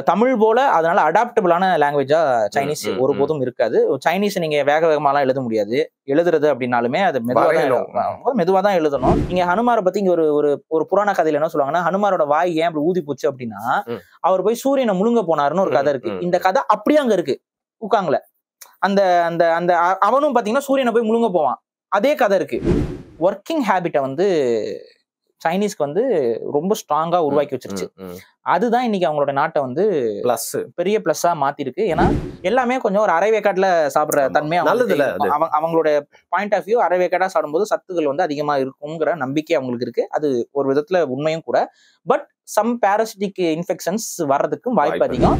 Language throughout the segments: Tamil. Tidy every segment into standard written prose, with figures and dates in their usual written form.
தமிழ் போல அதனால அடாப்டபிளான லாங்குவேஜா சைனீஸ் ஒருபோதும் இருக்காது. சைனீஸ் நீங்க வேக வேகமாலாம் எழுத முடியாது. எழுதுறது அப்படின்னாலுமே அது மெதுவா தான் எழுதணும். நீங்க ஹனுமாரை பத்தி இங்க ஒரு ஒரு புராண கதையில என்ன சொல்லுவாங்கன்னா, ஹனுமாரோட வாய் ஏன் அப்படி ஊதி போச்சு அப்படின்னா, அவர் போய் சூரியனை முழுங்க போனாருன்னு ஒரு கதை இருக்கு. இந்த கதை அப்படியே அங்க இருக்கு உட்காங்கல. அந்த அந்த அந்த அவனும் பாத்தீங்கன்னா சூரியனை போய் முழுங்க போவான். அதே கதை இருக்கு. ஒர்க்கிங் ஹேபிட்டை வந்து சைனீஸ்க்கு வந்து ரொம்ப ஸ்ட்ராங்கா உருவாக்கி வச்சிருச்சு. அதுதான் இன்னைக்கு அவங்களோட நாட்டை வந்து பெரிய பிளஸ்ஸா மாத்திருக்கு. ஏன்னா எல்லாமே கொஞ்சம் ஒரு அரை வேக்காட்டுல சாப்பிடுற தன்மை அவங்களோட பாயிண்ட் ஆஃப் வியூ. அரை வேக்காடா சாப்பிடும்போது சத்துக்கள் வந்து அதிகமா இருக்குங்கிற நம்பிக்கை அவங்களுக்கு இருக்கு. அது ஒரு விதத்துல உண்மையும் கூட. பட் சம் பாரசிட்டிக் இன்ஃபெக்ஷன்ஸ் வர்றதுக்கும் வாய்ப்பு அதிகம்.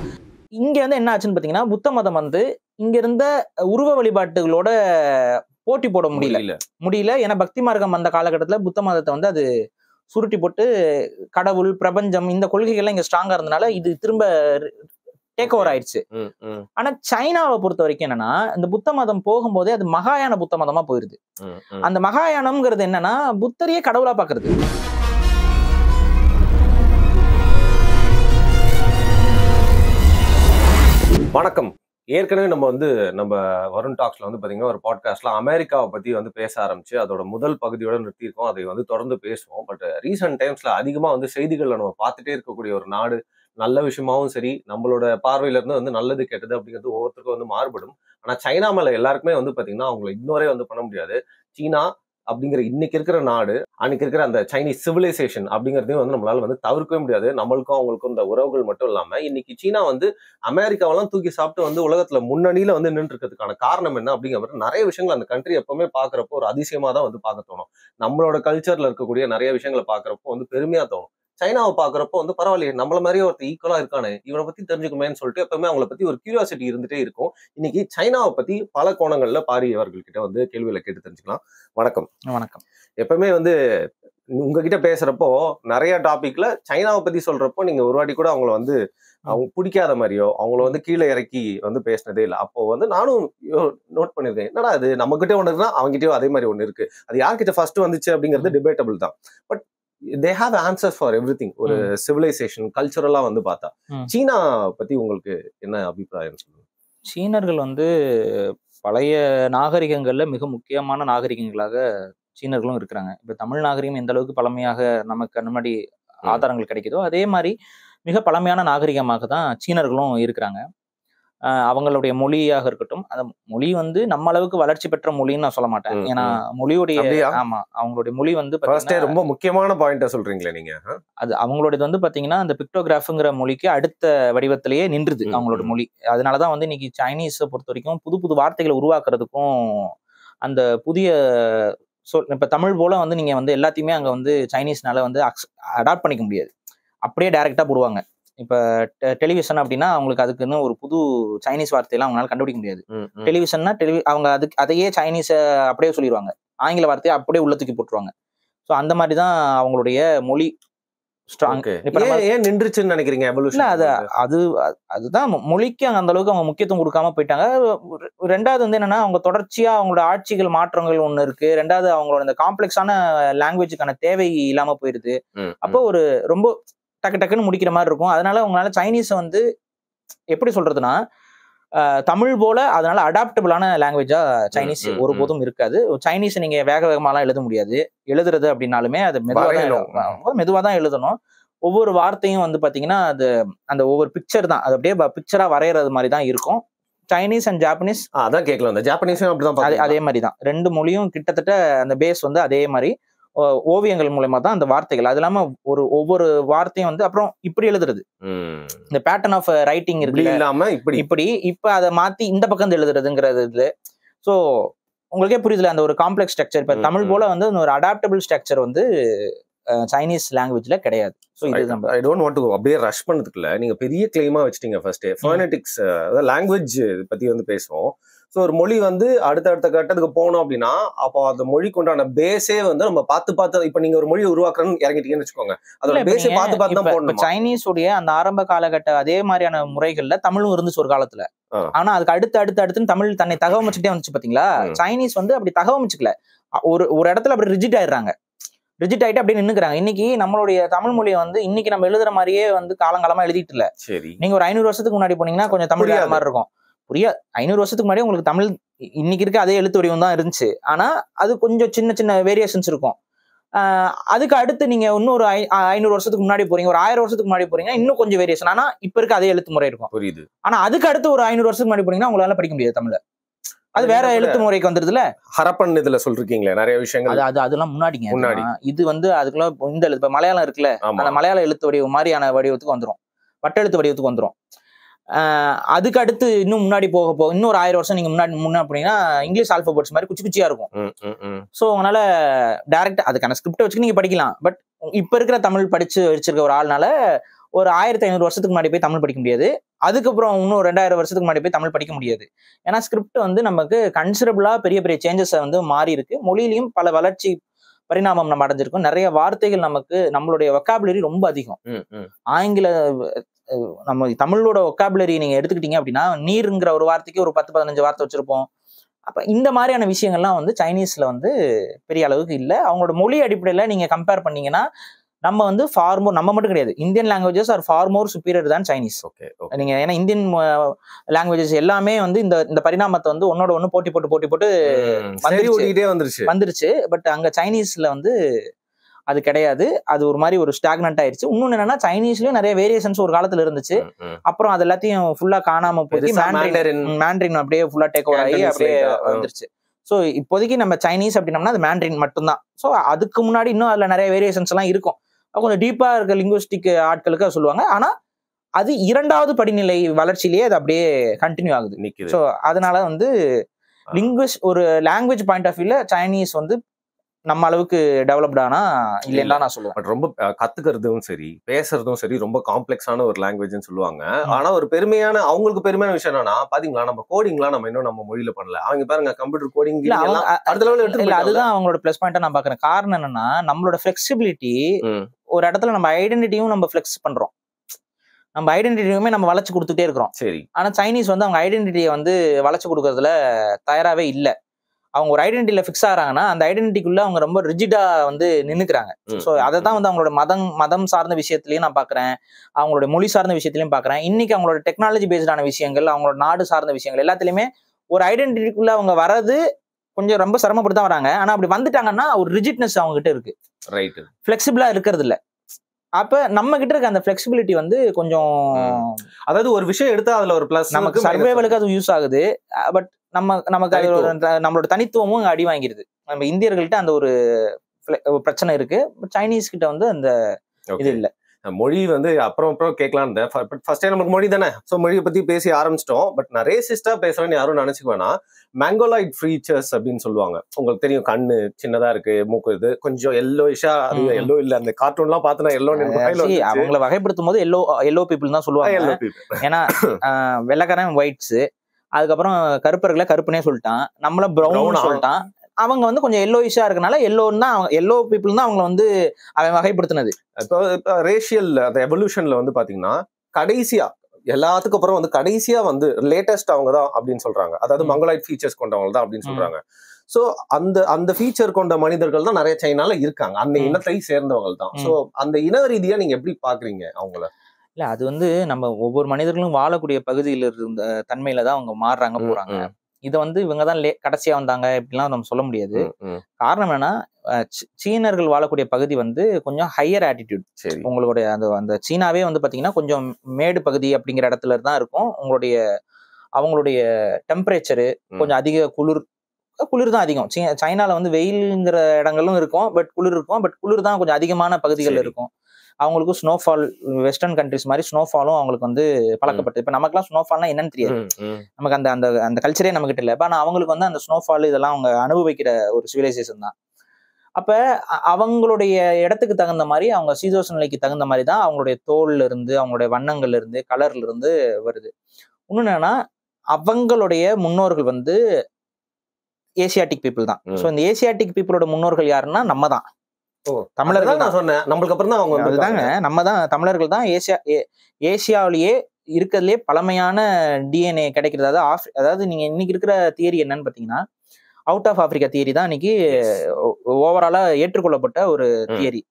இங்க வந்து என்ன ஆச்சுன்னு பாத்தீங்கன்னா, புத்த மதம் வந்து இங்க இருந்த உருவ வழிபாட்டுகளோட போட்டி போட முடியல. ஏன்னா பக்தி மார்க்கம் வந்த காலகட்டத்துல புத்த மதத்தை வந்து அது சுருட்டி போட்டு கடவுள், பிரபஞ்சம் இந்த கொள்கைகள்லாம் இங்க ஸ்ட்ராங்கா இருந்தனால இது திரும்ப டேக் ஓவர் ஆயிடுச்சு. ஆனா சைனாவை பொறுத்த வரைக்கும் என்னன்னா, இந்த புத்த மதம் போகும்போதே அது மகாயான புத்த மதமா போயிருது. அந்த மகாயானம்ங்கிறது என்னன்னா, புத்தரையே கடவுளா பாக்குறது. வணக்கம். ஏற்கனவே நம்ம வருண் டாக்ஸ்ல வந்து பாத்தீங்கன்னா ஒரு பாட்காஸ்ட்ல அமெரிக்காவை பத்தி வந்து பேச ஆரம்பிச்சு அதோட முதல் பகுதியோட நிறுத்தியிருக்கோம். அதை வந்து தொடர்ந்து பேசுவோம். பட் ரீசெண்ட் டைம்ஸ்ல அதிகமா வந்து செய்திகள்ல நம்ம பார்த்துட்டே இருக்கக்கூடிய ஒரு நாடு, நல்ல விஷயமாவும் சரி, நம்மளோட பார்வையில இருந்து வந்து நல்லது கெட்டது அப்படிங்கிறது ஒவ்வொருத்தருக்கும் வந்து மாறுபடும். ஆனா சைனா மேல எல்லாருக்குமே வந்து பாத்தீங்கன்னா அவங்களை இக்னோரே வந்து பண்ண முடியாது. சீனா அப்படிங்கிற இன்னைக்கு இருக்கிற நாடு, அன்னைக்கு இருக்கிற அந்த சைனீஸ் சிவிலைசேஷன் அப்படிங்கிறதையும் வந்து நம்மளால வந்து தவிர்க்கவே முடியாது. நம்மளுக்கும் அவங்களுக்கும் இந்த உறவுகள் மட்டும் இல்லாம இன்னைக்கு சீனா வந்து அமெரிக்காவெல்லாம் தூக்கி சாப்பிட்டு வந்து உலகத்துல முன்னணியில வந்து நின்று இருக்கிறதுக்கான காரணம் என்ன அப்படிங்கிற மாதிரி நிறைய விஷயங்கள் அந்த கண்ட்ரி எப்பவுமே பாக்குறப்போ ஒரு அதிசயமா தான் வந்து பார்க்க தோணும். நம்மளோட கல்ச்சர்ல இருக்கக்கூடிய நிறைய விஷயங்களை பாக்குறப்போ வந்து பெருமையா தோணும். சைனாவை பாக்குறப்போ வந்து பரவாயில்லையே, நம்மள மாதிரியே ஒருத்தர் ஈக்குவலா இருக்கானே, இவனை பத்தி தெரிஞ்சுக்குமேன்னு சொல்லிட்டு எப்பவுமே அவங்கள பத்தி ஒரு கியூரியாசிட்டி இருந்துட்டே இருக்கும். இன்னைக்கு சைனாவை பத்தி பல கோணங்கள்ல பாரி அவர்கள்கிட்ட வந்து கேள்விகளை கேட்டு தெரிஞ்சுக்கலாம். வணக்கம். வணக்கம். எப்பவுமே வந்து உங்ககிட்ட பேசுறப்போ நிறைய டாபிக்ல சைனாவை பத்தி சொல்றப்போ நீங்க ஒரு வாட்டி கூட அவங்கள வந்து அவங்க பிடிக்காத மாதிரியோ அவங்கள வந்து கீழே இறக்கி வந்து பேசினதே இல்லை. அப்போ வந்து நானும் நோட் பண்ணிருக்கேன், என்னடா அது நம்மகிட்ட ஒண்ணு இருக்குன்னா அவங்ககிட்டயும் அதே மாதிரி ஒண்ணு இருக்கு, அது யார்கிட்ட ஃபர்ஸ்ட் வந்துச்சு அப்படிங்கிறது டிபேட்டபிள் தான். But they have answers for everything. ஒரு சிவிலைசேஷன் கல்ச்சரலா வந்து பார்த்தா சீனா பத்தி உங்களுக்கு என்ன அபிப்பிராயம் சொல்லுங்க? சீனர்கள் வந்து பழைய நாகரிகங்கள்ல மிக முக்கியமான நாகரிகங்களாக சீனர்களும் இருக்கிறாங்க. இப்ப தமிழ் நாகரிகம் எந்த அளவுக்கு பழமையாக நமக்கு முன்னாடி ஆதாரங்கள் கிடைக்குதோ அதே மாதிரி மிக பழமையான நாகரிகமாக தான் சீனர்களும் இருக்கிறாங்க. அவங்களுடைய மொழியாக இருக்கட்டும், அந்த மொழி வந்து நம்ம அளவுக்கு வளர்ச்சி பெற்ற மொழின்னு நான் சொல்ல மாட்டேன். ஏன்னா மொழியுடைய அவங்களுடைய மொழி வந்து ரொம்ப முக்கியமான பாயிண்ட சொல்றீங்களே நீங்க. அது அவங்களோடது வந்து பாத்தீங்கன்னா அந்த பிக்டோகிராஃப்ங்கிற மொழிக்கு அடுத்த வடிவத்திலேயே நின்றுது அவங்களோட மொழி. அதனாலதான் வந்து இன்னைக்கு சைனீஸை பொறுத்த வரைக்கும் புது புது வார்த்தைகளை உருவாக்குறதுக்கும் அந்த புதிய இப்ப தமிழ் போல வந்து நீங்க வந்து எல்லாத்தையுமே அங்க வந்து சைனீஸ்னால வந்து அடாப்ட் பண்ணிக்க முடியாது. அப்படியே டைரக்டா போடுவாங்க. இப்ப டெலிவிஷன் அப்படின்னா அவங்களுக்கு அதுக்குன்னு ஒரு புது சைனீஸ் வார்த்தையெல்லாம் அவங்களால கண்டுபிடிக்க முடியாது. டெலிவிஷன்னா அவங்க அதையே சைனீஸ அப்படியே சொல்லிடுவாங்க, ஆங்கில வார்த்தையை அப்படியே உள்ள தூக்கி போட்டுருவாங்க. ஸோ அந்த மாதிரி தான் அவங்களுடைய மொழி ஸ்ட்ராங். ஏன் நின்றுச்சுன்னு நினைக்கிறீங்க? அதுதான் மொழிக்கு அந்த அளவுக்கு அவங்க முக்கியத்துவம் கொடுக்காம போயிட்டாங்க. ரெண்டாவது வந்து என்னன்னா, அவங்க தொடர்ச்சியா அவங்களோட ஆட்சிகள் மாற்றங்கள் ஒண்ணு இருக்கு. ரெண்டாவது அவங்களோட இந்த காம்ப்ளெக்ஸான லாங்குவேஜுக்கான தேவை இல்லாம போயிருது. அப்போ ஒரு ரொம்ப டக்கு டக்குன்னு முடிக்கிற மாதிரி இருக்கும். அதனால உங்களால சைனீஸை வந்து எப்படி சொல்றதுன்னா, தமிழ் போல அதனால அடாப்டபிளான லாங்குவேஜா சைனீஸ் ஒருபோதும் இருக்காது. சைனீஸ் நீங்க வேக வேகமாலாம் எழுத முடியாது. எழுதுறது அப்படின்னாலுமே அது மெதுவா தான் எழுதணும். ஒவ்வொரு வார்த்தையும் வந்து பாத்தீங்கன்னா அது அந்த ஒவ்வொரு பிக்சர் தான், அது அப்படியே பிக்சரா வரைகிறது மாதிரி தான் இருக்கும். சைனீஸ் அண்ட் ஜாப்பனீஸ் அதான் கேட்கலாம். அந்த ஜாப்பனீஸும் அப்படிதான், அதே மாதிரி தான். ரெண்டு மொழியும் கிட்டத்தட்ட அந்த பேஸ் வந்து அதே மாதிரி ஓவியங்கள் மூலமா தான் அந்த வார்த்தைகள். அது இல்லாம ஒவ்வொரு வார்த்தையும் வந்து அப்புறம் இப்படி எழுதுறது, இந்த பேட்டர்ன் ஆஃப் ரைட்டிங் இருக்கு இப்படி இப்ப அதை மாத்தி இந்த பக்கம் எழுதுறதுங்கிறது. சோ உங்களுக்கே புரியுதுல அந்த ஒரு காம்ப்ளெக்ஸ் ஸ்ட்ரக்சர். இப்ப தமிழ் போல வந்து ஒரு அடாப்டபிள் ஸ்ட்ரக்சர் வந்து சைனீஸ் லாங்குவேஜ்ல கிடையாது. சோ இது நம்ம ஐ டோன்ட் வாண்ட் டு அப்படியே ரஷ் பண்ணதுக்குள்ள நீங்க பெரிய கிளைமா வச்சிட்டீங்க. ஃபர்ஸ்ட் ஃபோனடிக்ஸ் லாங்குவேஜ் பத்தி வந்து பேசுவோம். ஸோ ஒரு மொழி வந்து அடுத்தடுத்த கட்டத்துக்கு போகணும் அப்படின்னா அப்போ அந்த மொழிக்கு உண்டான பேஸே வந்து நம்ம பார்த்து இப்ப நீங்க ஒரு மொழியை உருவாக்குறன்னு இறங்கிட்டீங்கன்னு வச்சுக்கோங்க, அதோட பேஸே பார்த்து தான் போகணும். சைனீஸ் உடைய அந்த ஆரம்ப காலகட்ட அதே மாதிரியான முறைகள்ல தமிழும் இருந்துச்சு ஒரு காலத்துல. ஆனா அதுக்கு அடுத்து தமிழ் தன்னை தகவமைச்சுட்டே வந்துச்சு பாத்தீங்களா. சைனீஸ் வந்து அப்படி தகவமைச்சுக்கல, ஒரு இடத்துல அப்படி ரிஜிட் ஆயிடுறாங்க. ரிஜிட் ஆயிட்டு அப்படியே நின்னுக்கிறாங்க. இன்னைக்கு நம்மளுடைய தமிழ் மொழியை வந்து இன்னைக்கு நம்ம எழுதுற மாதிரியே வந்து காலங்காலமா எழுதிட்டு இல்ல. சரி. நீங்க ஒரு 500 வருஷத்துக்கு முன்னாடி போனீங்கன்னா கொஞ்சம் தமிழ் வேற மாதிரி இருக்கும். 500 வருஷத்துக்கு முன்னாடி உங்களுக்கு தமிழ் இன்னைக்கு இருக்க அதே எழுத்து வடிவம் தான் இருந்துச்சு. ஆனா அது கொஞ்சம் சின்ன சின்ன வேரியேஷன்ஸ் இருக்கும். அதுக்கு அடுத்து நீங்க இன்னொரு 500 வருஷத்துக்கு முன்னாடி போறீங்க, ஒரு 1000 வருஷத்துக்கு முன்னாடி போறீங்க, இன்னும் கொஞ்சம் வேரியேஷன். ஆனா இப்ப இருக்க அதே எழுத்து முறை இருக்கும். புரியுது. ஆனா அதுக்கு அடுத்து ஒரு 500 வருஷத்துக்கு முன்னாடி போனீங்கன்னா உங்களால படிக்க முடியாது தமிழ்ல. அது வேற எழுத்து முறைக்கு வந்துருதுல. ஹரப்பன் இதுல சொல்றீங்களே நிறைய விஷயங்கள். அதெல்லாம் முன்னாடிங்க. முன்னாடி இது வந்து அதுக்குள்ள இந்த எழுத்து மலையாளம் இருக்குல்ல, அந்த மலையாள எழுத்து வடிவம் மாதிரியான வடிவத்துக்கு வந்துரும், வட்டெழுத்து வடிவத்துக்கு வந்துரும். அதுக்கு அடுத்து இன்னும் முன்னாடி போக இன்னொரு 1000 வருஷம் நீங்க முன்ன அப்படின்னா இங்கிலீஷ் ஆல்பபெட்ஸ் மாதிரி குச்சி குச்சியா இருக்கும். சோ உங்களால டைரக்ட் அதுக்கான ஸ்கிரிப்ட் வச்சு நீங்க படிக்கலாம். பட் இப்ப இருக்கிற தமிழ் படிச்சு வச்சிருக்க ஒரு ஆள்னால ஒரு 1500 வருஷத்துக்கு முன்னாடி போய் தமிழ் படிக்க முடியாது. அதுக்கப்புறம் இன்னும் 2000 வருஷத்துக்கு முன்னாடி போய் தமிழ் படிக்க முடியாது. ஏன்னா ஸ்கிரிப்ட் வந்து நமக்கு கன்சிடபிளா பெரிய பெரிய சேஞ்சஸ் வந்து மாறி இருக்கு. மொழியிலையும் பல வளர்ச்சி பரிணாமம் நம்ம அடைஞ்சிருக்கோம். நிறைய வார்த்தைகள் நமக்கு நம்மளுடைய வொக்காபுலரி ரொம்ப அதிகம். ஆங்கில நம்ம தமிழோட வொக்காபுலரி நீங்க எடுத்துக்கிட்டீங்க அப்படின்னா நீருங்கிற ஒரு வார்த்தைக்கு ஒரு 10-15 வார்த்தை வச்சிருப்போம். அப்ப இந்த மாதிரியான விஷயங்கள்லாம் வந்து சைனீஸ்ல வந்து பெரிய அளவுக்கு இல்லை. அவங்களோட மொழி அடிப்படையில நீங்க கம்பேர் பண்ணீங்கன்னா நம்ம வந்து ஃபார் மோர், நம்ம மட்டும் கிடையாது, Indian languages are far more superior than Chinese. நீங்க ஏன்னா இந்தியன் லாங்குவேஜஸ் எல்லாமே வந்து இந்த பரிணாமத்தை வந்து ஒன்னோட ஒண்ணு போட்டி போட்டு வந்துருச்சு. பட் அங்க சைனீஸ்ல வந்து அது கிடையாது. அது ஒரு மாதிரி ஒரு ஸ்டாக்னன்ட் ஆயிருச்சு. இன்னொன்னு என்னன்னா சைனீஸ்லயும் நிறைய வேரியேஷன்ஸ் ஒரு காலத்துல இருந்துச்சு. அப்புறம் அது எல்லாத்தையும் ஃபுல்லா காணாம போய் மேண்ட்ரின் அப்படியே ஃபுல்லா டேக் ஓவர் ஆகி அப்படியே வந்துருச்சு. ஸோ இப்போதைக்கு நம்ம சைனீஸ் அப்படின்னம்னா அது மேண்ட்ரின் மட்டும்தான். ஸோ அதுக்கு முன்னாடி இன்னும் அதுல நிறைய வேரியேஷன்ஸ் எல்லாம் இருக்கும். கொஞ்சம் டீப்பா இருக்க லிங்குவிஸ்டிக் ஆட்களுக்கு சொல்லுவாங்க. ஆனா அது 2வது படிநிலை வளர்ச்சியிலேயே அது அப்படியே கண்டினியூ ஆகுது. ஸோ அதனால வந்து ஒரு லாங்குவேஜ் பாயிண்ட் ஆஃப் வியூல சைனீஸ் வந்து நம்ம அளவுக்கு டெவலப்டானா இல்லைன்னா நான் சொல்லுவேன். பட் ரொம்ப கத்துக்கிறதும் சரி பேசுறதும் சரி ரொம்ப காம்ப்ளெக்ஸான ஒரு லாங்குவேஜ்னு சொல்லுவாங்க. ஆனா ஒரு அவங்களுக்கு பெருமையான விஷயம் என்னன்னா பாத்தீங்களா, நம்ம கோடிங்லாம் நம்ம இன்னும் நம்ம மொழியில பண்ணல. அவங்க பாருங்க கம்ப்யூட்டர் கோடிங் அதுதான் அவங்களோட பிளஸ் பாயிண்டா நான் பாக்குறேன். காரணம் என்னன்னா நம்மளோட ஃபிளெக்சிபிலிட்டி ஒரு இடத்துல நம்ம ஐடென்டிட்டியும் நம்ம ஃபிளெக்ஸ் பண்றோம். நம்ம ஐடென்டிட்டியுமே நம்ம வளைச்சு கொடுத்துட்டே இருக்கிறோம். சரி. ஆனா சைனீஸ் வந்து அவங்க ஐடென்டிட்டியை வந்து வளைச்சு கொடுக்கறதுல தயாராவே இல்லை. அவங்க ஒரு ஐடென்டிட்டியில ஃபிக்ஸ் ஆகிறாங்கன்னா அந்த ஐடென்டிட்டிக்குள்ள அவங்க ரொம்ப ரிஜிடா வந்து நின்னுக்கிறாங்க. ஸோ அதை தான் வந்து அவங்களோட மதம் சார்ந்த விஷயத்திலையும் நான் பாக்குறேன், அவங்களோட மொழி சார்ந்த விஷயத்திலையும் பாக்குறேன். இன்னைக்கு அவங்களோட டெக்னாலஜி பேஸ்டான விஷயங்கள், அவங்களோட நாடு சார்ந்த விஷயங்கள் எல்லாத்துலயுமே ஒரு ஐடென்டிட்டிக்குள்ள அவங்க வர்றது கொஞ்சம் ரொம்ப சிரமப்பட்டு தான் வராங்க. ஆனா அப்படி வந்துட்டாங்கன்னா ஒரு ரிஜிட்னஸ் அவங்க கிட்ட இருக்கு. ரைட். ஃபிளெக்சிபிளா இருக்கிறது இல்ல. அப்ப நம்ம கிட்ட இருக்க அந்த ஃபிளெக்சிபிலிட்டி வந்து கொஞ்சம், அதாவது ஒரு விஷயம் எடுத்தா அதுல ஒரு பிளஸ், நமக்கு சர்வைவலுக்கு அது யூஸ் ஆகுது. பட் நமக்கு நம்மளோட தனித்துவமும் அடி வாங்கிருது. நம்ம இந்தியர்கள்ட்ட அந்த ஒரு பிரச்சனை இருக்கு. சைனீஸ் கிட்ட வந்து அந்த இது இல்ல. மொழி வந்து அப்புறம் கேட்கலாம். ஃபர்ஸ்ட் டைம் நமக்கு மொழி தானே, ஸோ மொழியை பத்தி பேசி ஆரம்பிச்சிட்டோம். பட் நான் ரேசிஸ்டா பேசுறேன்னு யாரும் நினைச்சுக்க வேணாம். மேங்கோலாய்ட் ஃபீச்சர்ஸ் அப்படின்னு சொல்லுவாங்க. உங்களுக்கு தெரியும், கண்ணு சின்னதா இருக்கு, மூக்கு இது கொஞ்சம் எல்லோயிஷா, அது எல்லோ இல்ல, அந்த கார்ட்டூன்லாம் பார்த்தா எல்லோ. அவங்களை வகைப்படுத்தும் போது எல்லோ பீப்புள் தான் சொல்லுவாங்க. ஏன்னா வெள்ளைக்காரன் ஒயிட்ஸ், அதுக்கப்புறம் கருப்பர்களை கருப்புனே சொல்லிட்டான், நம்மள ப்ரௌன் சொல்லிட்டான். அவங்க வந்து கொஞ்சம் எல்லோயிஷா இருக்கனால எல்லோ பீப்புள் தான் அவங்க வந்து அவன் வகைப்படுத்தினது. இப்போ ரேஷியல் அந்த எவல்யூஷன்ல வந்து பாத்தீங்கன்னா கடைசியா எல்லாத்துக்கும் அப்புறம் வந்து கடைசியா வந்து லேட்டஸ்ட் அவங்க தான் அப்படின்னு சொல்றாங்க. அதாவது மங்கோலாய்ட் ஃபீச்சர்ஸ் கொண்டவங்க தான் அப்படின்னு சொல்றாங்க. சோ அந்த ஃபீச்சர் கொண்ட மனிதர்கள் தான் நிறைய சைனால இருக்காங்க, அந்த இனத்தை சேர்ந்தவங்க தான். சோ அந்த இன ரீதியா நீங்க எப்படி பாக்குறீங்க அவங்கள? இல்ல, அது வந்து நம்ம ஒவ்வொரு மனிதர்களும் வாழக்கூடிய பகுதியில இருந்த தன்மையில தான் அவங்க மாறுறாங்க போறாங்க. இதை வந்து இவங்க தான் கடைசியா வந்தாங்க இப்படிலாம் நம்ம சொல்ல முடியாது. காரணம் என்னன்னா சீனர்கள் வாழக்கூடிய பகுதி வந்து கொஞ்சம் ஹையர் ஆட்டிடியூட். உங்களுடைய அந்த சீனாவே வந்து பாத்தீங்கன்னா கொஞ்சம் மேடு பகுதி அப்படிங்கிற இடத்துல தான் இருக்கும். அவங்களுடைய டெம்பரேச்சரு கொஞ்சம் அதிக குளிர் தான் அதிகம். சைனால வந்து வெயில்ங்கிற இடங்களும் இருக்கும், பட் குளிர் இருக்கும். பட் குளிர் தான் கொஞ்சம் அதிகமான பகுதிகள் இருக்கும். அவங்களுக்கு ஸ்னோஃபால், வெஸ்டர்ன் கண்ட்ரிஸ் மாதிரி ஸ்னோஃபாலும் அவங்களுக்கு வந்து பழக்கப்பட்டு. இப்ப நமக்குலாம் ஸ்னோஃபால்னா என்னன்னு தெரியாது, நமக்கு அந்த அந்த அந்த கல்ச்சரே நம்ம கிட்ட இல்லை. ஆனா அவங்களுக்கு வந்து அந்த ஸ்னோஃபால் இதெல்லாம் அவங்க அனுபவிக்கிற ஒரு சிவிலைசேஷன் தான். அப்ப அவங்களுடைய இடத்துக்கு தகுந்த மாதிரி, அவங்க சீதோஷ நிலைக்கு தகுந்த மாதிரி தான் அவங்களுடைய தோல்ல இருந்து, அவங்களுடைய வண்ணங்கள்ல இருந்து, கலர்ல இருந்து வருது. இன்னொன்னு என்னன்னா அவங்களுடைய முன்னோர்கள் வந்து ஏசியாட்டிக் பீப்புள் தான். ஸோ இந்த ஏசியாட்டிக் பீப்புளோட முன்னோர்கள் யாருன்னா நம்ம தான், தமிழர்கள் தான். சொன்னேன் நம்மளுக்கு அப்புறம் தான் அவங்க அதுதாங்க, நம்ம தான் தமிழர்கள் தான். ஏசியாவிலேயே இருக்கிறதுலே பழமையான டிஎன்ஏ கிடைக்கிறது. அதாவது நீங்க இன்னைக்கு இருக்கிற தியரி என்னன்னு பாத்தீங்கன்னா, அவுட் ஆஃப் ஆப்பிரிக்கா தியரி தான் இன்னைக்கு ஓவராலா ஏற்றுக்கொள்ளப்பட்ட ஒரு தியரி.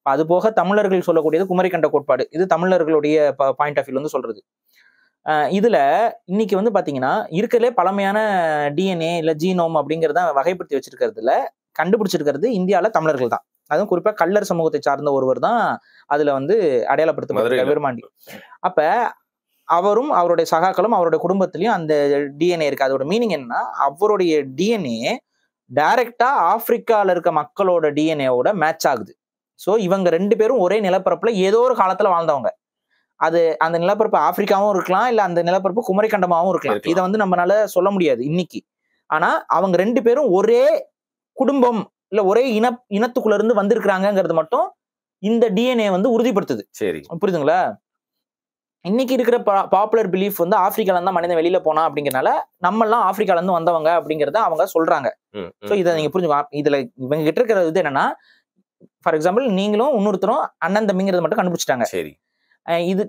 அது போக தமிழர்கள் சொல்லக்கூடியது குமரிக்கண்ட கோட்பாடு. இது தமிழர்களுடைய பாயிண்ட் ஆஃப் வியூல வந்து சொல்றது. இதுல இன்னைக்கு வந்து பாத்தீங்கன்னா இருக்கிறதுலே பழமையான டிஎன்ஏ இல்ல ஜீனோம் அப்படிங்கறத வகைப்படுத்தி வச்சிருக்கிறதுல கண்டுபிடிச்சிருக்கிறது இந்தியால தமிழர்கள் தான். அதுவும் குறிப்பா கள்ளர் சமூகத்தை சார்ந்த ஒருவர் தான் அதுல வந்து அடையாளப்படுத்தப்பட்டிருக்கார், விருமாண்டி. அப்ப அவரும் அவருடைய சகாக்களும் அவருடைய குடும்பத்திலையும் அந்த டிஎன்ஏ இருக்கு. அதோட மீனிங் என்னன்னா, அவருடைய டிஎன்ஏ டைரக்டா ஆப்பிரிக்கால இருக்க மக்களோட டிஎன்ஏவோட மேட்ச் ஆகுது. சோ இவங்க 2 பேரும் ஒரே நிலப்பரப்புல ஏதோ ஒரு காலத்துல வாழ்ந்தவங்க. அது அந்த நிலப்பரப்பு ஆப்பிரிக்காவும் இருக்கலாம், இல்ல அந்த நிலப்பரப்பு குமரிக்கண்டமாவும் இருக்கலாம். இதை வந்து நம்மளால சொல்ல முடியாது இன்னைக்கு. ஆனா அவங்க 2 பேரும் ஒரே குடும்பம் இல்ல ஒரே இனத்துக்குள்ள இருந்து வந்திருக்கிறாங்கிறது மட்டும் இந்த டிஎன்ஏ வந்து உறுதிப்படுத்துது. சரி, புரியுதுங்களா? இன்னைக்கு இருக்கிற பாப்புலர் பிலீஃப் வந்து ஆப்பிரிக்கால இருந்தா மனிதன் வெளியில போனா அப்படிங்கறனால நம்ம எல்லாம் ஆப்பிரிக்கால இருந்து வந்தவங்க அப்படிங்கறத அவங்க சொல்றாங்க. சோ இதை நீங்க புரிஞ்சுக்கணும். இதுல இவங்க கிட்ட இருக்கிற இது என்னன்னா, ஃபார் எக்ஸாம்பிள் நீங்களும் இன்னொருத்தரும் அண்ணன் தம்பிங்கிறத மட்டும் கண்டுபிடிச்சிட்டாங்க. சரி,